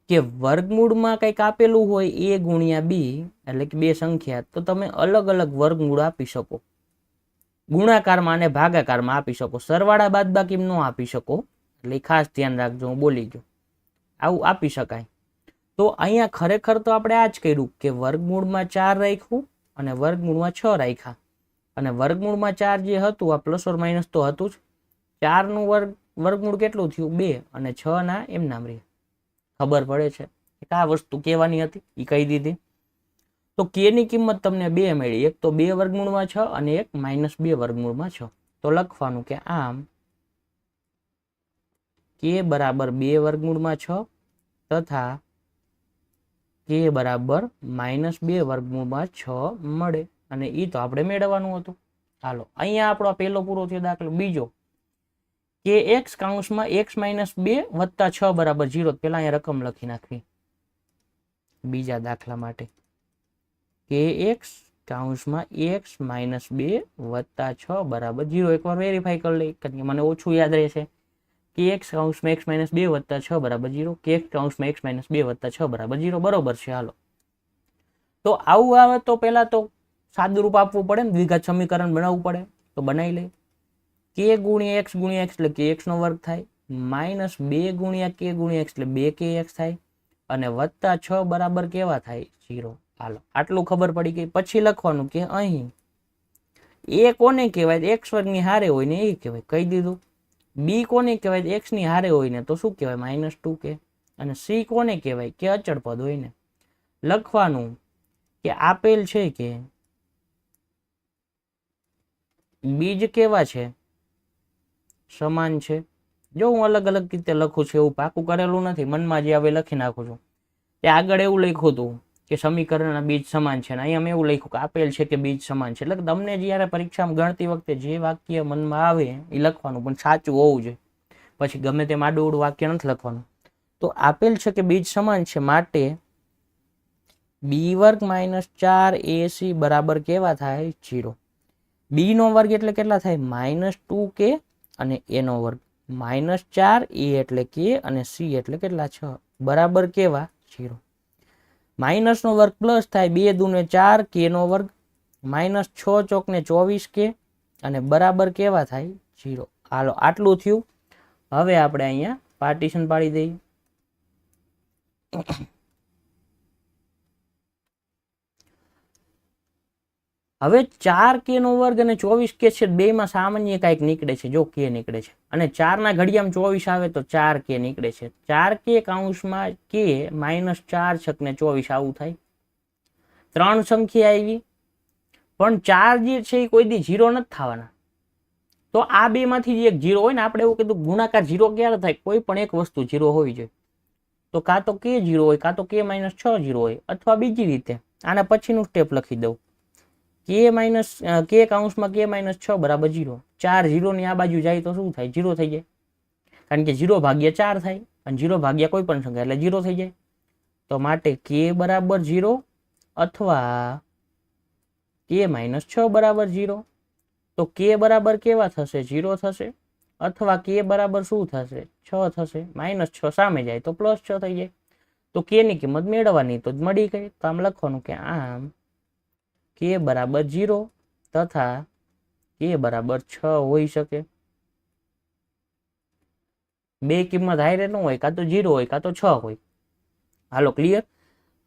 કે વર્ગમૂળમાં કંઈક આપેલું હોય a ગુણ્યા b, એટલે કે બે સંખ્યા, તો તમે અલગ અલગ વર્ગમૂળ આપી શકો. ગુણાકારમાં અને ભાગાકારમાં આપી શકો. સરવાળા બાદબાકી ન આપી શકો. એટલે ખાસ ધ્યાન રાખજો, હું બોલી ગયો. આવું આપી શકાય. તો અહીંયા ખરેખર તો આપણે આ જ કર્યું કે વર્ગમૂળમાં 4 રાખ્યું અને વર્ગમૂળમાં 6 રાખ્યા. અને વર્ગમૂળમાં 4 જે હતું આ પ્લસ ઓર માઇનસ તો હતું જ. 4 નું વર્ગમૂળ કેટલું થયું? 2 અને 6 ના એમ નામ રહે. ખબર પડે છે? આ વસ્તુ કહેવાની હતી એ કહી દીધી. તો કે ની કિંમત તમને 2 મળી. એક તો 2 વર્ગમૂળમાં 6 અને એક માઇનસ 2 વર્ગમૂળમાં 6. તો લખવાનું કે આમ કે બરાબર 2 વર્ગમૂળમાં 6 તથા કે બરાબર માઇનસ 2 વર્ગમૂળમાં 6 મળે. અને એ તો આપણે મેળવવાનું હતું. હાલો અહીંયા આપણો પહેલો પૂરો થયો દાખલો. બીજો કે x કૌંસમાં x માઇનસ 2 વત્તા 6 બરાબર 0. પેલા અહીંયા રકમ લખી નાખવી બીજા દાખલા માટે. કે x કૌંસમાં x માઇનસ 2 વત્તા 6 બરાબર 0. એકવાર વેરીફાઈ કરી લઈ કારણ કે મને ઓછું યાદ રહેશે. કે x કૌંસમાં x માઇનસ 2 વત્તા 6 બરાબર 0. કે x કૌંસમાં x માઇનસ 2 વત્તા 6 બરાબર 0. બરોબર છે. હાલો તો આવું આવે તો પેલા તો સાદુરૂપ આપવું પડે ને, દ્વિઘાત સમીકરણ બનાવવું પડે. તો બનાવી લે. કે ગુણ્યા x એટલે કે x નો વર્ગ થાય. માઇનસ 2 ગુણ્યા k ગુણ્યા x એટલે 2kx થાય. અને વત્તા 6 બરાબર કેવા થાય? 0. હાલો આટલું ખબર પડી ગઈ. પછી લખવાનું કે અહીં એ કોને કહેવાય? x વર્ગની હારે હોય ને એ કહેવાય. કહી દીધું. બી કોને કહેવાય? x ની હારે હોય ને તો શું કહેવાય? -2k. અને સી કોને કહેવાય? કે અચળ પદ હોય ને. લખવાનું કે આપેલ છે કે બીજ કેવા છે? સમાન છે. જો હું અલગ અલગ રીતે લખું છું, એવું પાકું કરેલું નથી, મનમાં જે આવે લખી નાખું છું. તે આગળ એવું લખ્યું હતું કે સમીકરણના બીજ સમાન છે, અને અહીંયા મેં એવું લખ્યું કે આપેલ છે કે બીજ સમાન છે. એટલે કે તમને જ્યારે પરીક્ષામાં ગણતી વખતે જે વાક્ય મનમાં આવે એ લખવાનું, પણ સાચું હોવું જોઈએ. પછી ગમે તેમ આડું વાક્ય નથી લખવાનું. તો આપેલ છે કે બીજ સમાન છે, માટે બી વર્ગ માઇનસ 4ac બરાબર કેવા થાય? 0. બી નો વર્ગ એટલે કેટલા થાય? -2k અને a નો વર્ગ -4, a એટલે k અને c એટલે કેટલા? 6 બરાબર કેવા? 0. માઇનસ નો વર્ગ પ્લસ થાય, 2 દુને 4, k નો વર્ગ -6 ચોકને 24k અને બરાબર કેવા થાય? 0. હાલો આટલું થયું. હવે આપણે અહીંયા પાર્ટીશન પાડી દઈએ. હવે 4k નો વર્ગ અને 24k છે, બેમાં સામાન્ય કાંઈક નીકળે છે. જો k નીકળે છે અને 4 ના ઘડિયામાં 24 આવે તો 4k નીકળે છે. 4k કૌંસમાં k -4 છકને 24 આવું થાય. 3 સંખ્યા આવી, પણ 4 જે છે એ કોઈ દી 0 નથી થવાના. તો આ બે માંથી એક 0 હોય ને, આપણે એવું કીધું ગુણાકાર 0 ક્યારે થાય? કોઈ પણ એક વસ્તુ 0 હોવી જોઈએ. તો કાં તો k 0 હોય, કાં તો k -6 0 હોય, અથવા બીજી રીતે આના પછીનું સ્ટેપ લખી દઉં. k કૌંસમાં k -6 બરાબર 0. 4 0 ની આ બાજુ જાય તો શું થાય? 0 થઈ જાય, કારણ કે 0 ભાગ્યા 4 થાય, અને 0 ભાગ્યા કોઈ પણ સંખ્યા એટલે 0 થઈ જાય. તો માટે k બરાબર 0 અથવા k -6 બરાબર 0. તો k બરાબર કેવા થશે? 0 થશે, અથવા k બરાબર શું થશે? 6 થશે. -6 સામે જાય તો +6 થઈ જાય. તો k ની કિંમત મેળવવાની, તો મળી ગઈ. તો આમ લખવાનું કે આમ k બરાબર 0 તથા k બરાબર 6 હોઈ શકે. બે કિંમત હારે ન હોય, કાં તો 0 હોય કાં તો 6 હોય. હાલો ક્લિયર.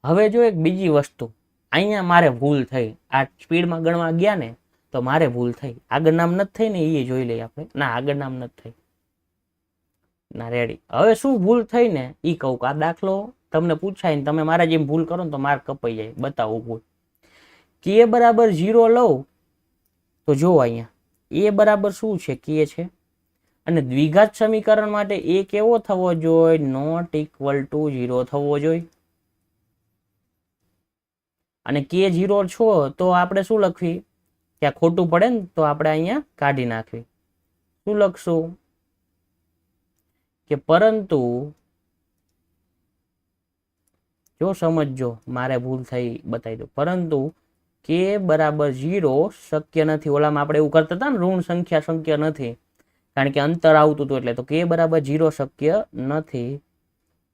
હવે જો એક બીજી વસ્તુ, અહીંયા મારે ભૂલ થઈ. આ સ્પીડમાં ગણવા ગયા ને તો મારે ભૂલ થઈ. આગળ નામ નથી થઈ ને, એ જોઈ લઈએ આપણે. ના, આગળ નામ નથી થઈ. ના, રેડી. હવે શું ભૂલ થઈ ને એ કહું. આ દાખલો તમને પૂછાય ને તમે મારા જેમ ભૂલ કરો ને તો માર્ક કપાઈ જાય. બતાવો ભૂલ. k બરાબર 0 લઉં તો જો અહીંયા a બરાબર શું છે? k છે. અને દ્વિઘાત સમીકરણ માટે a કેવો થવો જોઈએ? નોટ ઇક્વલ ટુ 0 થવો જોઈએ. અને k 0 છો તો આપણે શું લખવી? ત્યાં ખોટું પડે ને તો આપણે અહીંયા કાઢી નાખવી. શું લખશું? કે પરંતુ, જો સમજજો, મારે ભૂલ થઈ બતાવી દો. પરંતુ k બરાબર 0 શક્ય નથી. ઓલામાં આપણે એવું કરતા હતા ને, ઋણ સંખ્યા શક્ય નથી, કારણ કે અંતર આવતું હતું એટલે. તો k બરાબર 0 શક્ય નથી,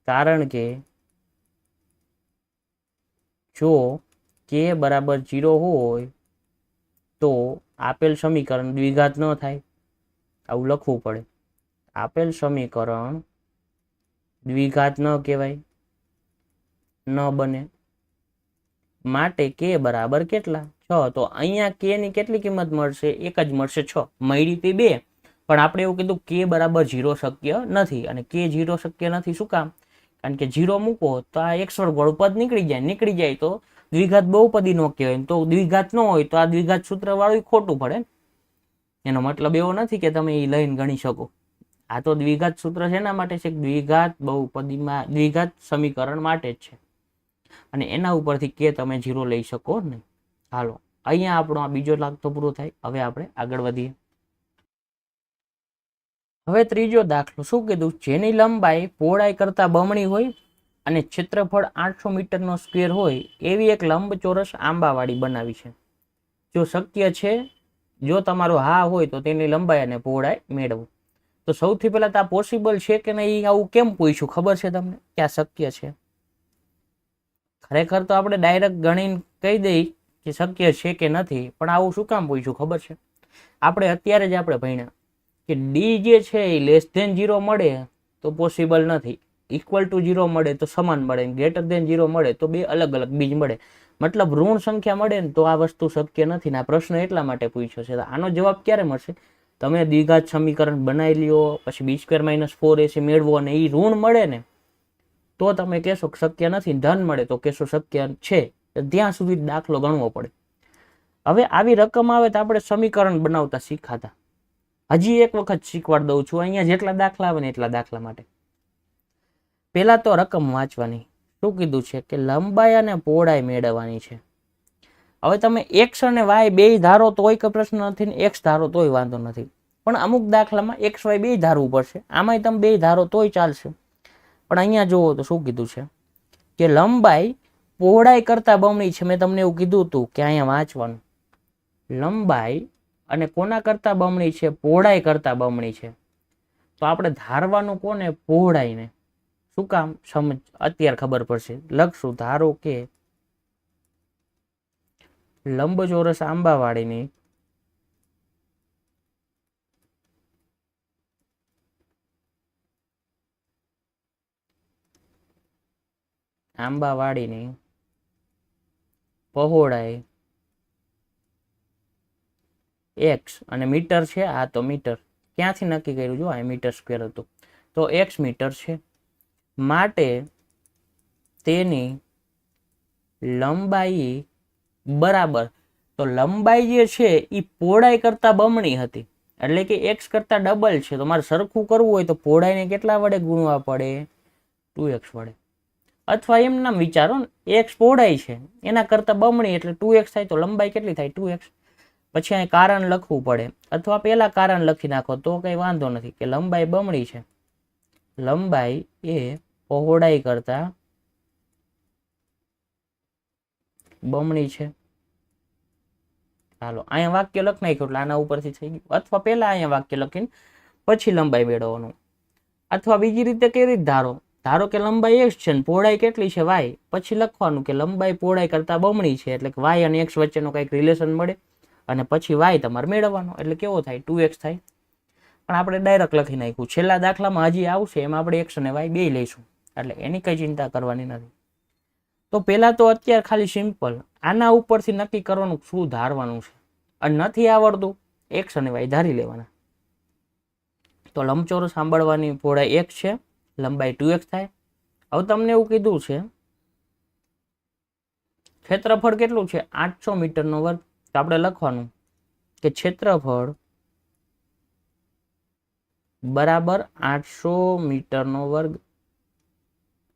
કારણ કે જો k બરાબર 0 હોય તો આપેલ સમીકરણ દ્વિઘાત ન થાય. આવું લખવું પડે. આપેલ સમીકરણ દ્વિઘાત ન કહેવાય, ન બને. માટે k બરાબર કેટલા? 6. તો અહીંયા k ની કેટલી કિંમત મળશે? એક જ મળશે, 6. મળી તે 2, પણ આપણે એવું કીધું k બરાબર 0 શક્ય નથી. અને k 0 શક્ય નથી શું કામ? કારણ કે 0 મૂકો તો આ x વર્ગ વાળું પદ નીકળી જાય તો દ્વિઘાત બહુપદી નો કહેવાય. તો દ્વિઘાત ન હોય તો આ દ્વિઘાત સૂત્ર વાળું ખોટું પડે. એનો મતલબ એવો નથી કે તમે એ લઈને ગણી શકો. આ તો દ્વિઘાત સૂત્ર છે એના માટે છે, દ્વિઘાત બહુપદીમાં દ્વિઘાત સમીકરણ માટે જ છે. અને એના ઉપરથી કે તમે 0 લઈ શકો નહીં. હાલો અહીંયા આપણો આ બીજો દાખલો પૂરો થાય. હવે આપણે આગળ વધીએ. હવે ત્રીજો દાખલો શું કીધું? જેની લંબાઈ પહોળાઈ કરતા બમણી હોય અને ક્ષેત્રફળ 800 મીટરનો સ્ક્વેર હોય એવી એક લંબચોરસ આંબાવાડી બનાવી છે. જો શક્ય છે, જો તમારો હા હોય તો તેની લંબાઈ અને પહોળાઈ મેળવો. તો સૌથી પહેલા તો આ પોસિબલ છે કે નહીં આવું કેમ પૂછ્યું ખબર છે તમને કે આ શક્ય છે? ખરેખર તો આપણે ડાયરેક્ટ ગણીને કહી દઈ કે શક્ય છે કે નથી, પણ આવું શું કામ પૂછ્યું ખબર છે? આપણે અત્યારે જ આપણે ભણ્યા કે ડી જે છે એ <0 મળે તો પોસિબલ નથી, ઇક્વલ ટુ 0 મળે તો સમાન મળે, ગ્રેટર ધેન 0 મળે તો બે અલગ અલગ બીજ મળે. મતલબ ઋણ સંખ્યા મળે ને તો આ વસ્તુ શક્ય નથી. ને આ પ્રશ્ન એટલા માટે પૂછ્યો છે. આનો જવાબ ક્યારે મળશે? તમે દ્વિઘાત સમીકરણ બનાવી લ્યો, પછી b² - 4ac મેળવો અને એ ઋણ મળે ને તો તમે કહેશો શક્ય નથી. ધન મળે તો કહેશો શક્ય છે. ત્યાં સુધી દાખલો ગણવો પડે. હવે આવી રકમ આવે તો આપણે સમીકરણ બનાવતા શીખાતા. હજી એક વખત શીખવાડ દઉં છું. અહીંયા જેટલા દાખલા આવે ને એટલા દાખલા માટે પહેલા તો રકમ વાંચવાની. શું કીધું છે કે લંબાઈ અને પહોળાઈ મેળવવાની છે. હવે તમે એક્સ અને વાય બે ધારો તોય કોઈ પ્રશ્ન નથી ને એક્સ ધારો તોય વાંધો નથી, પણ અમુક દાખલામાં એક્સ વાય બે ધારવું પડશે. આમાંય તમે બે ધારો તોય ચાલશે. પણ અહીંયા જુઓ તો શું કીધું છે કે લંબાઈ પહોળાઈ કરતા બમણી છે. મેં તમને એવું કીધું હતું કે અહીંયા વાંચવાનું, લંબાઈ અને કોના કરતા બમણી છે? પહોળાઈ કરતા બમણી છે. તો આપણે ધારવાનું કોને? પહોળાઈને. શું કામ? સમજ અત્યારે ખબર પડશે. લખશું, ધારો કે લંબચોરસ આંબાવાળીની પહોળાઈ એક્સ અને મીટર છે. આ તો મીટર ક્યાંથી નક્કી કર્યું? જો આ મીટર સ્ક્વેર હતું, તો એક્સ મીટર છે. માટે તેની લંબાઈ બરાબર, તો લંબાઈ જે છે એ પહોળાઈ કરતા બમણી હતી, એટલે કે એક્સ કરતા ડબલ છે. તો મારે સરખું કરવું હોય તો પહોળાઈને કેટલા વડે ગુણવા પડે? 2x વડે. અથવા એમ નામ વિચારો ને, એક્સ પહોળાઈ છે એના કરતા બમણી એટલે 2x થાય, તો લંબાઈ કેટલી થાય? 2x. પછી અહીં કારણ લખવું પડે, અથવા પહેલા કારણ લખી નાખો તો કઈ વાંધો નથી કે લંબાઈ બમણી છે. લંબાઈ એ પહોળાઈ કરતા બમણી છે. ચાલો અહીંયા વાક્ય લખ નાખ્યું એટલે આના ઉપરથી થઈ ગયું. અથવા પહેલા અહીંયા વાક્ય લખીને પછી લંબાઈ મેળવવાનું. અથવા બીજી રીતે કેવી રીતે ધારો કે લંબાઈ એક્સ છે ને પહોળાઈ કેટલી છે? વાય. પછી લખવાનું કે લંબાઈ પહોળાઈ કરતા બમણી છે, એટલે કે વાય અને એક્સ વચ્ચેનો કંઈક રિલેશન મળે અને પછી વાય તમારે મેળવવાનો, એટલે કેવો થાય? 2x થાય. પણ આપણે ડાયરેક્ટ લખી નાખ્યું. છેલ્લા દાખલામાં હજી આવશે એમાં આપણે એક્સ અને વાય બે લઈશું, એટલે એની કઈ ચિંતા કરવાની નથી. તો પહેલા તો અત્યારે ખાલી સિમ્પલ આના ઉપરથી નક્કી કરવાનું શું ધારવાનું છે, અને નથી આવડતું એક્સ અને વાય ધારી લેવાના. તો લંબચોરસ સાંભળવાની પહોળાઈ x છે, લંબાઈ 2x થાય. હવે તમને એવું કીધું છે ક્ષેત્રફળ કેટલું છે? 800 મીટરનો વર્ગ. તો આપણે લખવાનું કે ક્ષેત્રફળ બરાબર 800 મીટરનો વર્ગ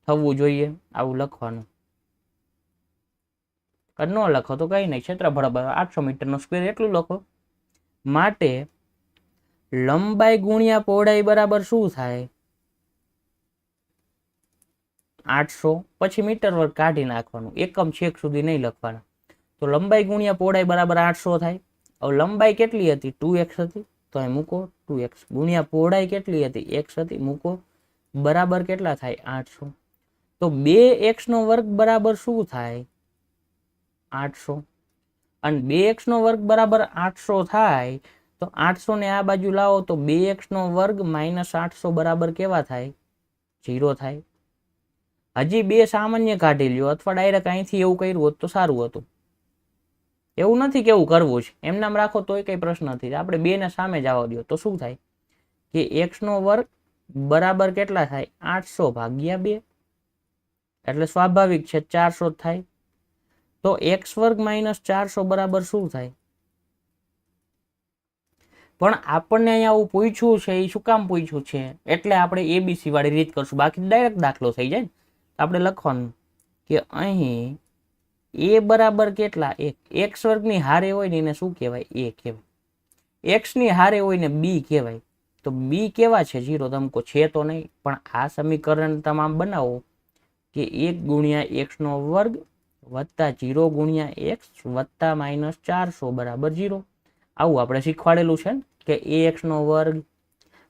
થવું જોઈએ, આવું લખવાનું. ન લખો તો કઈ નહીં, ક્ષેત્રફળ 800 મીટરનો સ્ક્વેર એટલું લખો. માટે લંબાઈ ગુણ્યા પહોળાઈ બરાબર શું થાય? 800. પછી મીટર વર્ગ કાઢી નાખવાનું, એકમ છેક સુધી નહીં લખવાના. તો લંબાઈ ગુણ્યા પહોળાઈ બરાબર 800 થાય. હવે લંબાઈ કેટલી હતી? 2x હતી, તો અહીં મૂકો 2x. ગુણ્યા પહોળાઈ કેટલી હતી? x હતી, મૂકો. બરાબર કેટલા થાય? 800. તો 2x નો વર્ગ બરાબર શું થાય? 800. અને 2x નો વર્ગ બરાબર 800 થાય, તો 800 ને આ બાજુ લાવો તો 2x નો વર્ગ માઇનસ 800 બરાબર કેવા થાય? 0 થાય. હજી બે સામાન્ય કાઢી લ્યો, અથવા ડાયરેક્ટ અહીંથી એવું કર્યું હોત તો સારું હતું. એવું નથી કે એવું કરવું છે, એમ નામ રાખો તોય કઈ પ્રશ્ન નથી. આપણે બે ને સામે જવા દો તો શું થાય કે x નો વર્ગ બરાબર કેટલા થાય? 800 ભાગ્યા 2, એટલે સ્વાભાવિક છે 400 થાય. તો x વર્ગ માઇનસ 400 બરાબર શું થાય? પણ આપણને અહીંયા આવું પૂછ્યું છે, એ શું કામ પૂછ્યું છે? એટલે આપણે ABC વાળી રીત કરશું, બાકી ડાયરેક્ટ દાખલો થઈ જાય. આપણે લખવાનું કે અહીં a બરાબર કેટલા? 1. x વર્ગની હારે હોય ને એને શું કહેવાય? a કહેવાય. x ની હારે હોય ને b કહેવાય. તો b કેવા છે? 0. તમકો છે તો નહીં, પણ આ સમીકરણ તમામ બનાવો કે 1 ગુણ્યા x નો વર્ગ વત્તા 0 ગુણ્યા x વત્તા માઇનસ 400 બરાબર 0. આવું આપણે શીખવાડેલું છે ને કે ax નો વર્ગ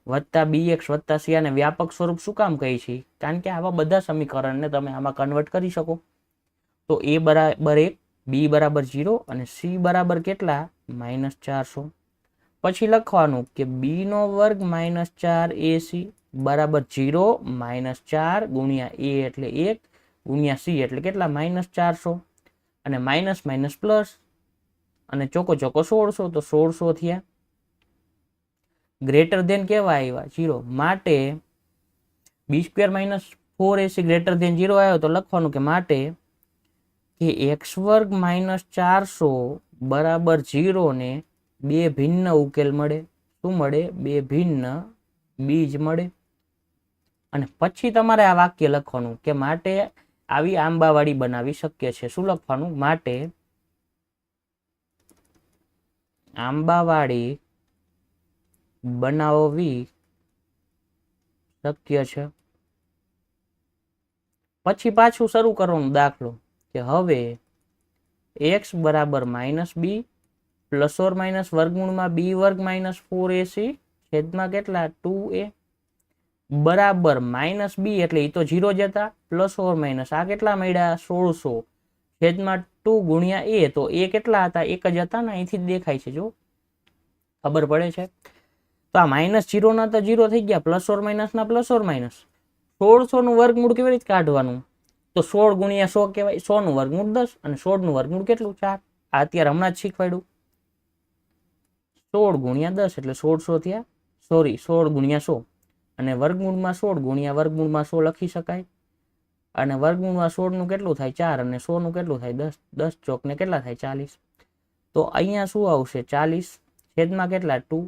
વત્તા bx વત્તા c. અને વ્યાપક સ્વરૂપ શું કામ કહે છે? કારણ કે આવા બધા સમીકરણને તમે આમાં કન્વર્ટ કરી શકો. તો a બરાબર 1, b બરાબર 0 અને c બરાબર કેટલા? માઇનસ 400. પછી લખવાનું કે b નો વર્ગ માઇનસ 4ac બરાબર 0 માઇનસ 4 ગુણ્યા a એટલે 1 ગુણ્યા c એટલે કેટલા? માઇનસ 400. અને માઇનસ માઇનસ પ્લસ, અને ચોકો ચોકો 1600, તો 1600 થયા. ગ્રેટર ધેન કેવા આવ્યા? 0. માટે b² minus 4ac greater than 0 આવ્યો, તો લખવાનું કે માટે કે x વર્ગ માઇનસ 400 બરાબર 0 ને બે ભિન્ન ઉકેલ મળે. શું મળે? બે ભિન્ન બીજ મળે. અને પછી તમારે આ વાક્ય લખવાનું કે માટે આવી આંબાવાડી બનાવી શકીએ છીએ. શું લખવાનું? માટે આંબાવાડી બનાવવી શક્ય છે. પછી પાછું શરૂ કરવાનું દાખલો કે હવે x બરાબર -b પ્લસ ઓર માઇનસ વર્ગમૂળમાં b વર્ગ માઇનસ 4ac છેદમાં કેટલા 2a બરાબર -b એટલે એ તો 0 જ હતા, પ્લસ ઓર માઇનસ આ કેટલા મળ્યા 1600 છેદમાં 2 ગુણ્યા a, તો a કેટલા હતા? 1 જ હતા ને, અહીંથી જ દેખાય છે, જો ખબર પડે છે. તો આ -0 ના તો 0 થઈ ગયા, પ્લસ ઓર માઇનસ ના પ્લસ ઓર માઇનસ. 1600 નું વર્ગમૂળ કેવી રીતે કાઢવાનું? તો 16 ગુણ્યા 100 કહેવાય, 100 નું વર્ગમૂળ 10 અને 16 નું વર્ગમૂળ કેટલું 4. આ અત્યારે હમણાં જ શીખવાડ્યું. 16 ગુણ્યા 10 એટલે 1600 થયા, સોરી 16 ગુણ્યા 100 અને વર્ગમૂળમાં 16 ગુણ્યા વર્ગમૂળમાં 100 લખી શકાય. અને વર્ગમૂળમાં 16 નું કેટલું થાય 4 અને 100 નું કેટલું થાય 10. 10 ચોક ને કેટલા થાય 40. તો અહીંયા શું આવશે 40 છેદમાં કેટલા 2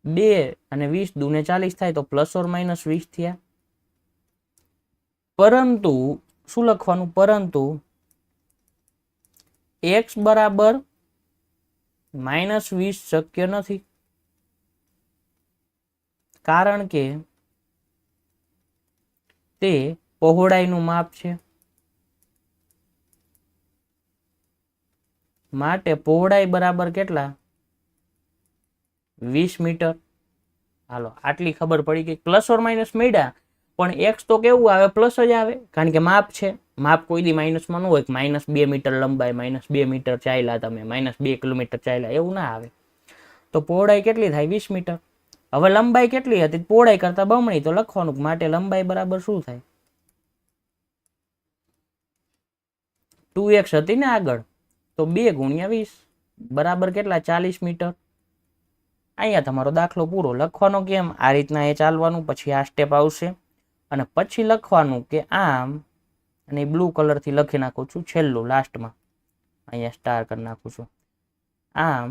2 અને 20 દુ ને 40 થાય, તો પ્લસ ઓર માઇનસ 20 થયા. પરંતુ શું લખવાનું? પરંતુ x બરાબર -20 શક્ય નથી, કારણ કે તે પહોળાઈનું માપ છે. માટે પહોળાઈ બરાબર કેટલા 20 મીટર. હાલો આટલી ખબર પડી ગઈ. પ્લસ ઓર માઇનસ મળ્યા પણ x તો કેવું આવે? પ્લસ જ આવે, કારણ કે માપ છે. માપ કોઈ દી માઇનસમાં ન હોય. -2 મીટર લંબાઈ, -2 મીટર ચાલ્યા તમે, -2 કિલોમીટર ચાલ્યા, એવું ના આવે. તો પહોળાઈ કેટલી થાય 20 મીટર. હવે લંબાઈ કેટલી હતી? પહોળાઈ કરતા બમણી, તો લખવાનું માટે લંબાઈ બરાબર શું થાય 2x હતી ને આગળ, તો 2 ગુણ્યા 20 બરાબર કેટલા 40 મીટર. અહીંયા તમારો દાખલો પૂરો. લખવાનો કેમ? આ રીતના એ ચાલવાનું, પછી આ સ્ટેપ આવશે અને પછી લખવાનું કે આમ, અને બ્લુ કલરથી લખી નાખું છું છેલ્લું લાસ્ટમાં, અહીંયા સ્ટાર કરી નાખું છું. આમ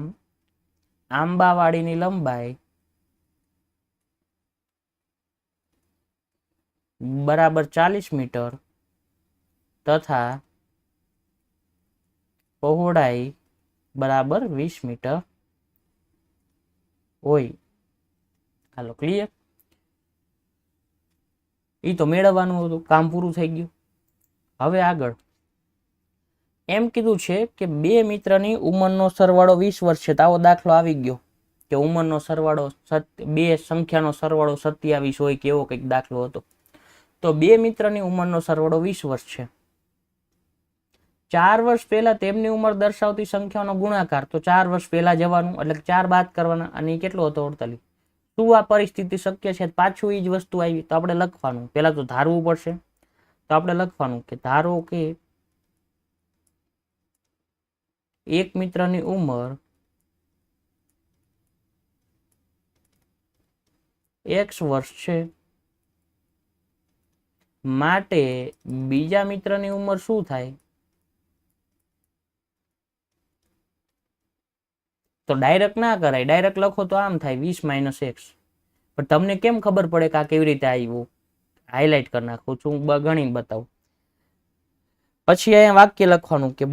આંબાવાડીની લંબાઈ બરાબર 40 મીટર તથા પહોળાઈ બરાબર 20 મીટર હોય. હાલો ક્લિયર? એ તો મેળવવાનું હતું, કામ પૂરું થઈ ગયું. હવે આગળ એમ કીધું છે કે બે મિત્રની ઉંમરનો સરવાળો 20 વર્ષ છે. તો આવો દાખલો આવી ગયો કે ઉંમરનો સરવાળો બે સંખ્યાનો સરવાળો 27 હોય કે એવો કંઈક દાખલો હતો. તો બે મિત્રની ઉંમરનો સરવાળો 20 વર્ષ છે. 4 વર્ષ પહેલા તેમની ઉંમર દર્શાવતી સંખ્યાનો ગુણાકાર, તો 4 વર્ષ પહેલા જવાનું એટલે 4 બાદ કરવાના, અને કેટલો હતો 48. શું આ પરિસ્થિતિ શક્ય છે? પાછું એ જ વસ્તુ આવી. તો આપણે લખવાનું, પહેલા તો ધારવું પડશે. તો આપણે લખવાનું કે ધારો કે એક મિત્રની ઉંમર x વર્ષ છે, માટે બીજા મિત્રની ઉંમર શું થાય? તો ડાયરેક્ટ ના કરાય, ડાયરેક્ટ લખો તો આમ થાય 20 - x. પણ તમને કેમ ખબર પડે કે આ કેવી રીતે આવ્યું? હાઇલાઇટ કરી નાખું છું, ગણીને બતાવું. પછી અહીંયા વાક્ય લખવાનું કે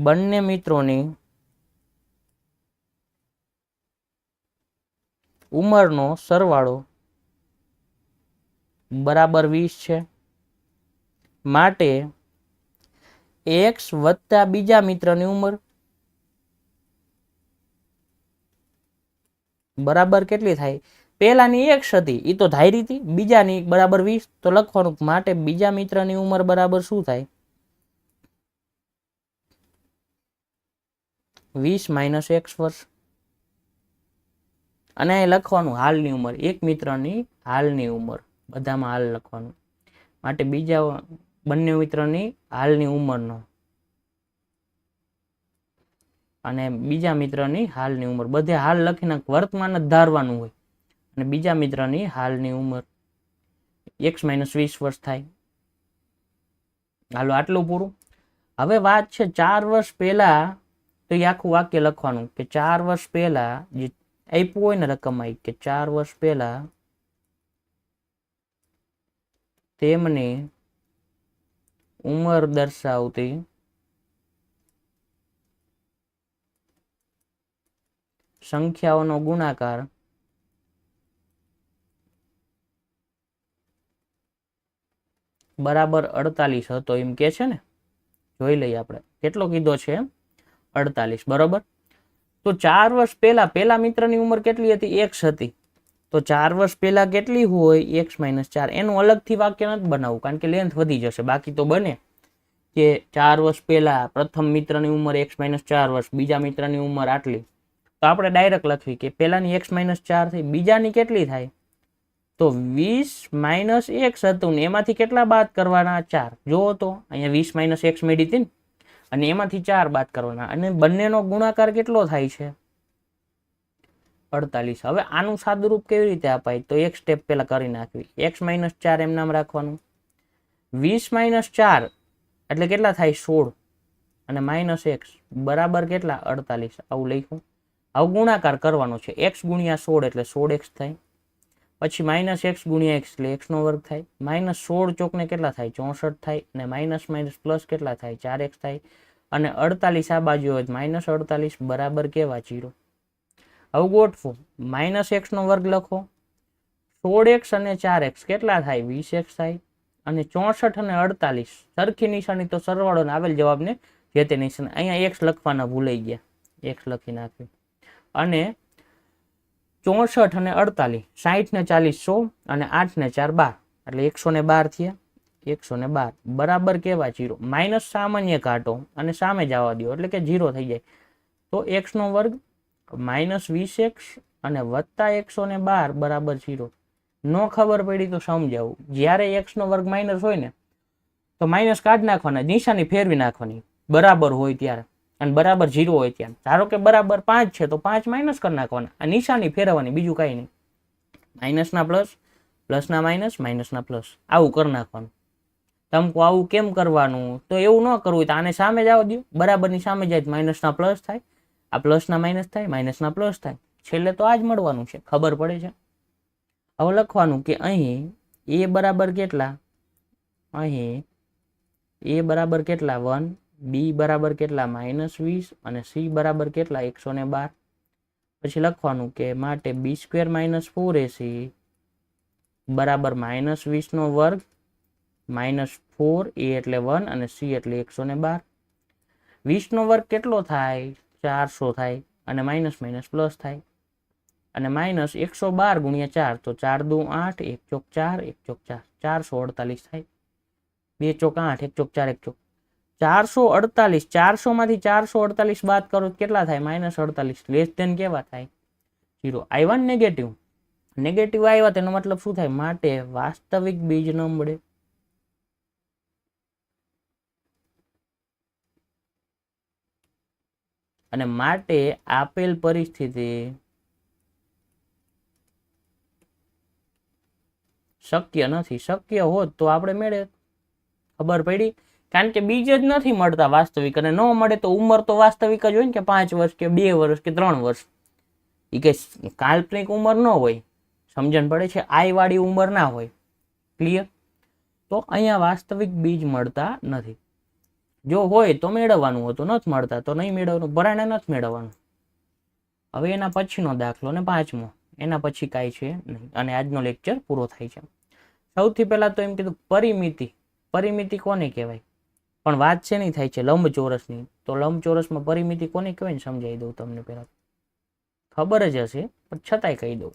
બંને મિત્રોની ઉંમરનો સરવાળો બરાબર 20 છે, માટે x વત્તા બીજા મિત્રની ઉંમર બરાબર કેટલી થાય? પહેલાની x હતી, એ તો ધારી હતી, બીજાની બરાબર 20. તો લખવાનું માટે બીજા મિત્રની ઉંમર બરાબર શું થાય 20 - x વર્ષ. અને અહીં લખવાનું હાલની ઉંમર, એક મિત્રની હાલની ઉંમર, બધામાં હાલ લખવાનું. માટે બીજા બંને મિત્રની હાલની ઉંમરનો અને બીજા મિત્રની હાલની ઉંમર, બધે હાલ લખીને વર્તમાન જ ધારવાનું હોય. અને બીજા મિત્રની હાલની ઉંમર x - 20 વર્ષ થાય. હાલો આટલું પૂરું. હવે વાત છે 4 વર્ષ પહેલા, તો એ આખું વાક્ય લખવાનું કે 4 વર્ષ પહેલા જે આપ્યું હોય ને રકમ આવી, કે 4 વર્ષ પહેલા તેમની ઉંમર દર્શાવતી સંખ્યાઓનો ગુણાકાર બરાબર 48 હતો એમ કે છે ને. જોઈ લઈએ આપણે કેટલો કીધો છે 48 બરોબર. તો 4 વર્ષ પહેલા મિત્રની ઉંમર કેટલી હતી? x હતી. તો 4 વર્ષ પહેલા કેટલી હોય? x - 4. એનું અલગથી વાક્ય નથી બનાવવું કારણ કે લેન્થ વધી જશે. બાકી તો બને કે 4 વર્ષ પહેલા પ્રથમ મિત્રની ઉંમર x - 4 વર્ષ, બીજા મિત્રની ઉંમર આટલી. તો આપણે ડાયરેક્ટ લખવી કે પહેલાની x - 4 થઈ, બીજાની કેટલી થાય? તો 20 - x હતું ને એમાંથી કેટલા બાદ કરવાના? 4. જોવો તો અહીંયા 20 - x મેળી હતી ને, અને એમાંથી 4 બાદ કરવાના, અને બંનેનો ગુણાકાર કેટલો થાય છે? 48. હવે આનું સાદુરૂપ કેવી રીતે અપાય? તો એક સ્ટેપ પહેલા કરી નાખવી. x - 4 એમ નામ રાખવાનું. 20 - 4 એટલે કેટલા થાય? 16. અને -x બરાબર કેટલા? 48. આવું લખ્યું. આવું ગુણાકાર કરવાનો છે. x * 16 એટલે 16x થાય. પછી -x * x એટલે x નો વર્ગ થાય. -16 ચોકને કેટલા થાય? 64 થાય. અને માઇનસ પ્લસ કેટલા થાય? 4x થાય. અને 48 આ બાજુ હોય -48 બરાબર કેવા? 0. હવે ગોઠવો. -x નો વર્ગ લખો. 16x અને 4x કેટલા થાય? 20x થાય. અને 64 અને 48 સરખી નિશાની તો સરવાળો ને આવેલ જવાબને જે તે નિશાની. અહીંયા x લખવાના ભૂલાઈ ગયા, x લખી નાખ્યું. અને 64 અને 48 60 ને 40 100 અને 8 ને 4 12 એટલે 112 થયા. 112 બરાબર કેવા? 0. માઇનસ સામાન્ય કાઢો અને સામે જવા દો એટલે કે 0 થઈ જાય. તો x નો વર્ગ -20x અને વત્તા 112 બરાબર 0. નો ખબર પડી તો સમજાવું. જ્યારે x નો વર્ગ માઇનસ હોય ને તો માઇનસ કાઢી નાખવાના, નિશાની ફેરવી નાખવાની બરાબર હોય ત્યારે, અને બરાબર 0 હોય ત્યાં. ધારો કે બરાબર 5 છે તો 5 માઇનસ કરી નાખવાના, આ નિશાની ફેરવવાની, બીજું કાંઈ નહીં. માઇનસના પ્લસ, પ્લસના માઇનસ, માઇનસના પ્લસ, આવું કરી નાખવાનું. તમકો આવું કેમ કરવાનું? તો એવું ન કરવું તો આને સામે જવા દો. બરાબરની સામે જાય માઇનસના પ્લસ થાય, આ પ્લસના માઇનસ થાય, માઇનસના પ્લસ થાય. છેલ્લે તો આ જ મળવાનું છે. ખબર પડે છે? હવે લખવાનું કે અહીં a બરાબર કેટલા? અહીં a બરાબર કેટલા? 1. b બરાબર કેટલા? -20. અને c બરાબર કેટલા? 112. પછી લખવાનું કે માટે b² - 4ac બરાબર -20 નો વર્ગ -4, a એટલે 1 અને c એટલે 112. 20 નો વર્ગ કેટલો થાય? 400 થાય. અને માઇનસ પ્લસ થાય. અને -112 ગુણ્યા 4 તો 4 દુ 8, 1 ચોક 4, 1 ચોક 4, 448 થાય. 2 ચોક 8, 1 ચોક 4, 1 ચોક 448. 400 માંથી 448 બાદ કરો કેટલા થાય? -48. લેસ ધેન કેવા થાય? 0. આવ્યા નેગેટિવ. નેગેટિવ આવ્યા તેનો મતલબ શું થાય? માટે વાસ્તવિક બીજ ન મળે. અને માટે આપેલ પરિસ્થિતિ શક્ય નથી. શક્ય હોત તો આપણે મેળે. ખબર પડી? કારણ કે બીજ જ નથી મળતા વાસ્તવિક, અને ન મળે તો ઉંમર તો વાસ્તવિક જ હોય ને, કે 5 વર્ષ કે 2 વર્ષ કે 3 વર્ષ. એ કઈ કાલ્પનિક ઉંમર ન હોય. સમજણ પડે છે? આઈ વાળી ઉંમર ના હોય. ક્લિયર? તો અહીંયા વાસ્તવિક બીજ મળતા નથી. જો હોય તો મેળવવાનું હતું, નથી મળતા તો નહીં મેળવવાનું, ભરાણે નથી મેળવવાનું. હવે એના પછીનો દાખલો ને 5મો, એના પછી કાંઈ છે નહીં, અને આજનો લેક્ચર પૂરો થાય છે. સૌથી પહેલા તો એમ કીધું પરિમિતિ. પરિમિતિ કોને કહેવાય? પણ વાત છે નહીં થાય છે લંબચોરસની. તો લંબચોરસમાં પરિમિતિ કોને કહેવાય ને સમજાવી દઉં તમને. પહેલા ખબર જ હશે પણ છતાંય કહી દઉં.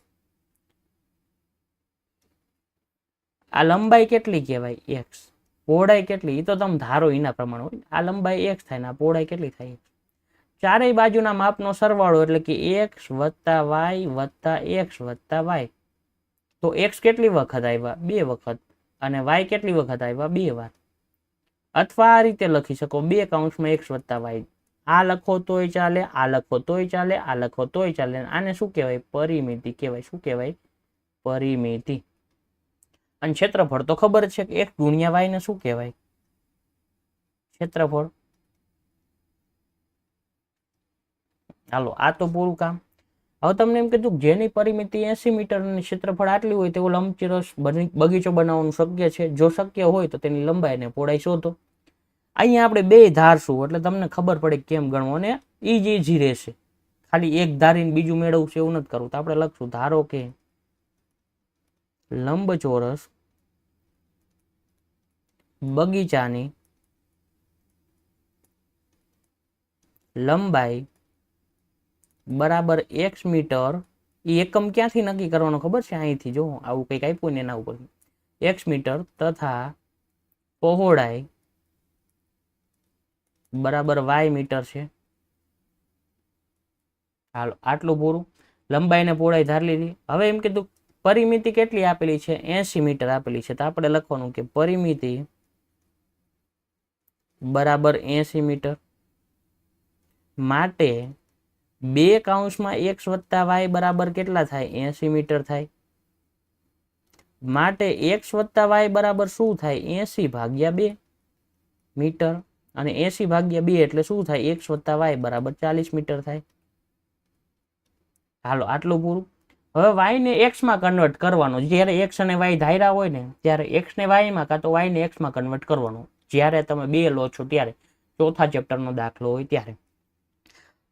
આ લંબાઈ કેટલી કહેવાય? x. પહોળાઈ કેટલી? એ તો તમે ધારો એના પ્રમાણે હોય. આ લંબાઈ x થાય ને આ પહોળાઈ કેટલી થાય? ચારેય બાજુના માપનો સરવાળો એટલે કે x વત્તા y વત્તા x વત્તા y. તો x કેટલી વખત આવ્યા? 2 વખત. અને y કેટલી વખત આવ્યા? 2 વાર. અથવા આ રીતે લખી શકો 2 કૌંસમાં x વત્તા y. આ લખો તોય ચાલે, આ લખો તોય ચાલે, આ લખો તોય ચાલે. આને શું કહેવાય? પરિમિતિ કહેવાય. શું કહેવાય? પરિમિતિ. અને ક્ષેત્રફળ તો ખબર છે કે x ગુણ્યા y ને શું કહેવાય? ક્ષેત્રફળ. હાલો, આ તો પૂરું કામ. હવે તમને એમ કીધું જેની પરિમિતિ 80 મીટર અને ક્ષેત્રફળ આટલી હોય તેવો લંબચોરસ બગીચો બનાવવાનું શક્ય છે. જો શક્ય હોય તો તેની લંબાઈ અને પહોળાઈ શોધો. અહીંયા આપણે બે ધારશું એટલે તમને ખબર પડે કેમ ગણવું, અને ઈજી રહેશે. ખાલી એક ધારીને બીજું મેળવવું છે એવું નથી કરવું. તો આપણે લખશું ધારો કે લંબચોરસ બગીચાની લંબાઈ બરાબર x મીટર. એ એકમ ક્યાંથી નક્કી કરવાનો ખબર છે? અહીંથી જો આવું કંઈક આપ્યું ને એના ઉપર x મીટર તથા પહોળાઈ બરાબર y મીટર છે. હાલો આટલું પૂરું. લંબાઈ ને પહોળાઈ ધાર લીધી. હવે એમ કીધું પરિમિતિ કેટલી આપેલી છે? 80 મીટર આપેલી છે. તો આપણે લખવાનું કે પરિમિતિ બરાબર 80 મીટર માટે 2 કૌંસમાં x વત્તા y બરાબર કેટલા થાય? 80 મીટર થાય. માટે x વત્તા y બરાબર શું થાય? 80 ભાગ્યા 2 મીટર. અને 80 ભાગ્યા 2 એટલે શું થાય? x વત્તા y બરાબર 40 મીટર થાય. હાલો આટલું પૂરું. હવે y ને x માં કન્વર્ટ કરવાનો. જ્યારે x અને y ધાર્યા હોય ને ત્યારે x ને y માં કાં તો y ને x માં કન્વર્ટ કરવાનો. જ્યારે તમે 2 લો છો ત્યારે, ચોથા ચેપ્ટરનો દાખલો હોય ત્યારે.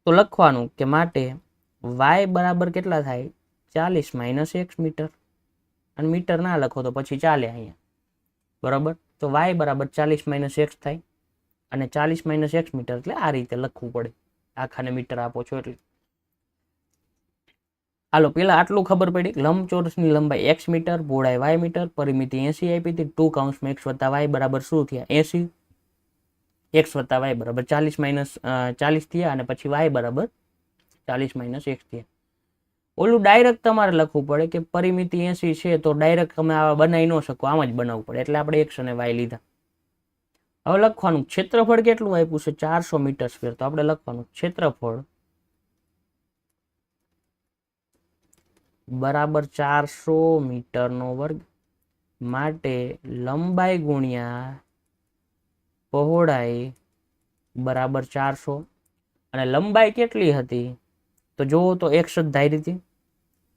તો લખવાનું કે માટે y બરાબર કેટલા થાય? 40 માઇનસ x મીટર. અને મીટર ના લખો તો પછી ચાલે અહીંયા, બરાબર. તો y બરાબર 40 માઇનસ x થાય. અને 40 માઇનસ x મીટર એટલે આ રીતે લખવું પડે. આખાને મીટર આપો છો એટલે. હાલો પેલા આટલું ખબર પડી. લંબચોરસની લંબાઈ x મીટર, પહોળાઈ y મીટર, પરિમિતિ 80 આપી હતી. 2 કૌંસમાં x વત્તા y બરાબર શું થયા? 80. x વત્તા y બરાબર 40 માઇનસ 40 થયા. અને પછી y બરાબર 40 માઇનસ x થયા. ઓલું ડાયરેક્ટ તમારે લખવું પડે કે પરિમિતિ 80 છે તો ડાયરેક્ટ તમે આવા બનાવી ન શકો, આમ જ બનાવવું પડે. એટલે આપણે x અને y લીધા. હવે લખવાનું ક્ષેત્રફળ કેટલું આપ્યું છે? 400 મીટર સ્ક્વેર. તો આપણે લખવાનું ક્ષેત્રફળ બરાબર 400 મીટરનો વર્ગ માટે લંબાઈ ગુણ્યા પહોળાઈ બરાબર 400. અને લંબાઈ કેટલી હતી? તો જોવો તો x જ ધારી હતી.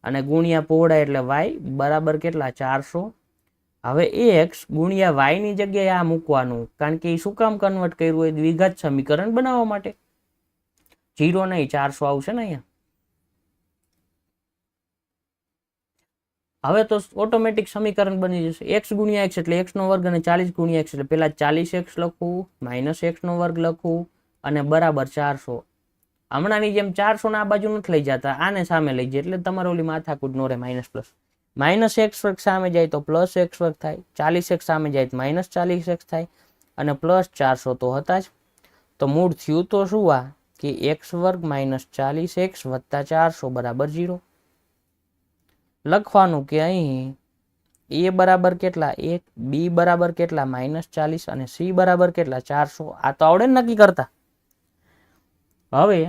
અને ગુણ્યા પહોળાઈ એટલે y બરાબર કેટલા? 400. હવે x ગુણ્યા y ની જગ્યાએ આ મૂકવાનું, કારણ કે એ શું કામ કન્વર્ટ કર્યું હોય? દ્વિઘાત સમીકરણ બનાવવા માટે. 0 નહીં 400 આવશે ને અહીંયા. હવે તો ઓટોમેટિક સમીકરણ બની જશે. x ગુણ્યા x એટલે x નો વર્ગ, અને 40 ગુણ્યા x એટલે પેલા 40x લખવું, માઇનસ x નો વર્ગ લખવું, અને બરાબર 400. હમણાંની જેમ 400 ના આ બાજુ નથી લઈ જતા, આને સામે લઈ જાય એટલે તમારે ઓલી માથાકૂટ નો રહે. માઇનસ પ્લસ માઇનસ x વર્ગ સામે જાય તો પ્લસ x વર્ગ થાય, 40x સામે જાય તો માઇનસ 40x થાય, અને પ્લસ 400 તો હતા જ. તો મૂળ થયું તો શું આ કે x વર્ગ માઇનસ 40x વત્તા 400 બરાબર 0. લખવાનું કે અહીં a બરાબર કેટલા? 1, b બરાબર કેટલા? માઇનસ 40, અને c બરાબર કેટલા? 400. આ તો આવડે નક્કી કરતા. હવે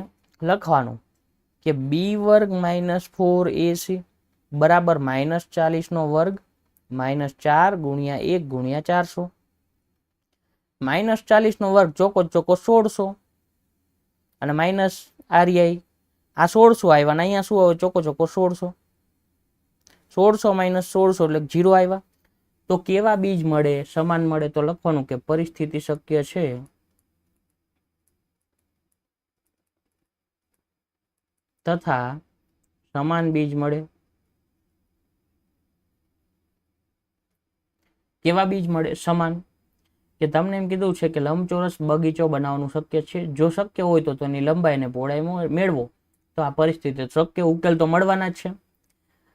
લખવાનું કે b વર્ગ માઇનસ 4ac બરાબર માઇનસ 40 નો વર્ગ માઇનસ 4 ગુણ્યા 1 ગુણ્યા 400. માઇનસ 40 નો વર્ગ ચોકો ચોકો 1600, અને માઇનસ આરઆઈ આ 1600 આવ્યા, અને અહીંયા શું આવે? ચોકો ચોકો 1600. 1600 માઇનસ 1600 એટલે 0 આવ્યા. તો કેવા બીજ મળે? સમાન મળે. તો લખવાનું કે પરિસ્થિતિ શક્ય છે તથા સમાન બીજ મળે. કેવા બીજ મળે? સમાન. કે તમને એમ કીધું છે કે લંબચોરસ બગીચો બનાવવાનું શક્ય છે. જો શક્ય હોય તો તેની લંબાઈ અને પહોળાઈ મેળવો. તો આ પરિસ્થિતિ શક્ય ઉકેલ તો મળવાના જ છે.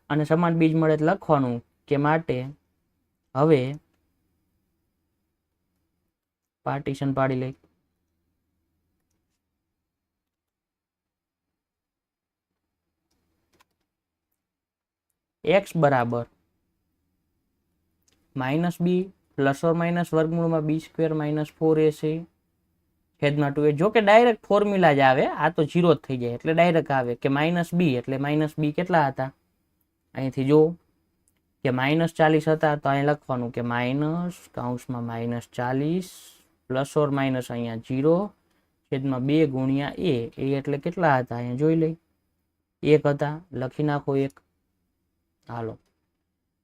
અને સમાન બીજ મળે એટલે લખવાનું કે માટે હવે પાર્ટીશન પાડી લઈ. x બરાબર minus B plus or minus વર્ગમૂળમાં બી સ્ક્વેર માઇનસ 4ac છેદમાં 2a. જો કે ડાયરેક્ટ ફોર્મ્યુલા જ આવે, આ તો 0 જ થઈ જાય એટલે ડાયરેક્ટ આવે કે માઇનસ બી એટલે માઇનસ બી કેટલા હતા? અહીંથી જો કે માઇનસ 40 હતા તો અહીં લખવાનું કે માઇનસ કૌંસમાં માઇનસ 40 પ્લસ ઓર માઇનસ અહીંયા 0 છેદમાં 2 ગુણ્યા a એટલે કેટલા હતા? અહીંયા જોઈ લઈ, 1 હતા. લખી નાખો 1. હાલો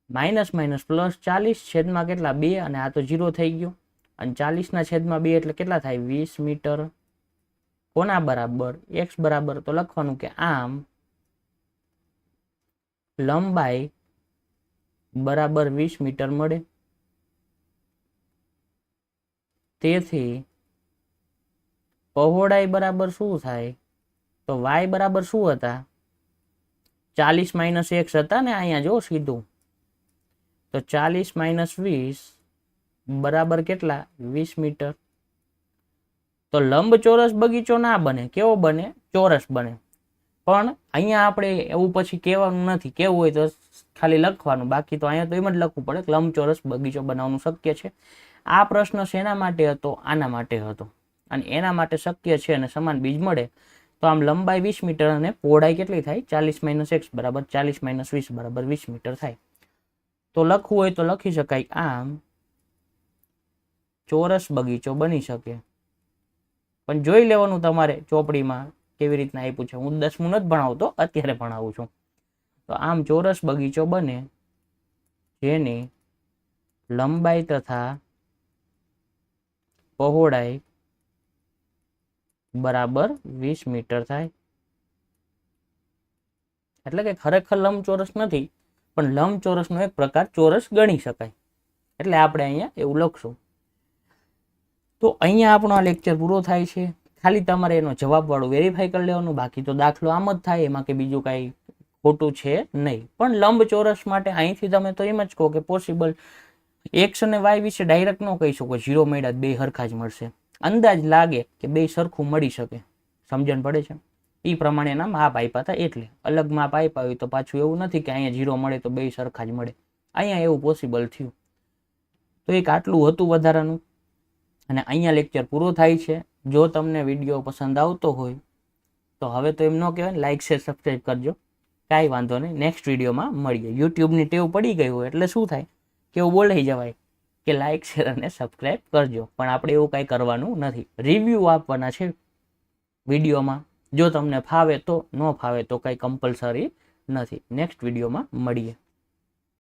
માઇનસ માઇનસ પ્લસ 40 છેદમાં કેટલા? 2, અને આ તો 0 થઈ ગયો. અને 40/2 એટલે કેટલા થાય? 20 મીટર. કોના બરાબર? x બરાબર તો લખવાનું કે આમ લંબાઈ બરાબર 20 મીટર મળે. તેથી પહોળાઈ બરાબર શું થાય? તો y બરાબર શું હતા? 40 - x હતા ને અહીંયા જો સીધું. તો 40 - 20 બરાબર કેટલા? 20 મીટર. તો લંબચોરસ બગીચો ના બને. કેવો બને? ચોરસ બને. પણ અહીંયા આપણે એવું પછી કહેવાનું નથી. કેવું હોય તો ખાલી લખવાનું, બાકી તો અહીંયા તો એમ જ લખવું પડે કે લંબચોરસ બગીચો બનાવવાનું શક્ય છે. આ પ્રશ્ન શેના માટે હતો? આના માટે હતો. અને એના માટે શક્ય છે અને સમાન બીજ મળે તો આમ લંબાઈ 20 મીટર અને પહોળાઈ કેટલી થાય? 40 - x બરાબર 40 - 20 બરાબર 20 મીટર થાય. તો લખવું હોય તો લખી શકાય આમ ચોરસ બગીચો બની શકે. પણ જોઈ લેવાનું તમારે ચોપડીમાં કેવી રીતના આપ્યું છે. હું 10મું નથી ભણાવતો, અત્યારે ભણાવું છું. તો આમ ચોરસ બગીચો બને જેની લંબાઈ તથા પહોળાઈ બરાબર 20 મીટર થાય. એટલે કે ખરેખર લંબચોરસ નથી, પણ લંબચોરસનો એક પ્રકાર ચોરસ ગણી શકાય. એટલે આપણે અહીંયા એવું લખશું. તો અહીંયા આપણો આ લેક્ચર પૂરો થાય છે. ખાલી તમારે એનો જવાબ વાળું વેરીફાઈ કરી લેવાનું, બાકી તો દાખલો આમ જ થાય, એમાં કે બીજું કાંઈ ખોટું છે નહીં. પણ લંબચોરસ માટે અહીંથી તમે તો એમ જ કહો કે પોસિબલ. એક્સ અને વાય વિશે ડાયરેક્ટ ન કહી શકો 0 મળ્યા બે હરખા જ મળશે. અંદાજ લાગે કે બે સરખું મળી શકે. સમજણ પડે છે? એ પ્રમાણેના માપ આપ્યા હતા. એટલે અલગ માપ આપ્યા હોય તો પાછું એવું નથી કે અહીંયા 0 મળે તો બે સરખા જ મળે. અહીંયા એવું પોસિબલ થયું. તો એક આટલું હતું વધારાનું. અને અહીંયા લેક્ચર પૂરો થાય છે. જો તમને વિડીયો પસંદ આવતો હોય તો હવે તો એમ ન કહેવાય, લાઇક શેર સબસ્ક્રાઈબ કરજો. કાંઈ વાંધો નહીં, નેક્સ્ટ વિડીયોમાં મળીએ. યુટ્યુબની ટેવ પડી ગઈ હોય એટલે શું થાય કે એવું બોલાઈ જવાય કે લાઇક શેર અને સબસ્ક્રાઈબ કરજો. પણ આપણે એવું કાંઈ કરવાનું નથી. રિવ્યૂ આપવાના છે વિડીયોમાં. જો તમને ફાવે તો, ન ફાવે તો કંઈ કમ્પલસરી નથી. નેક્સ્ટ વિડીયોમાં મળીએ.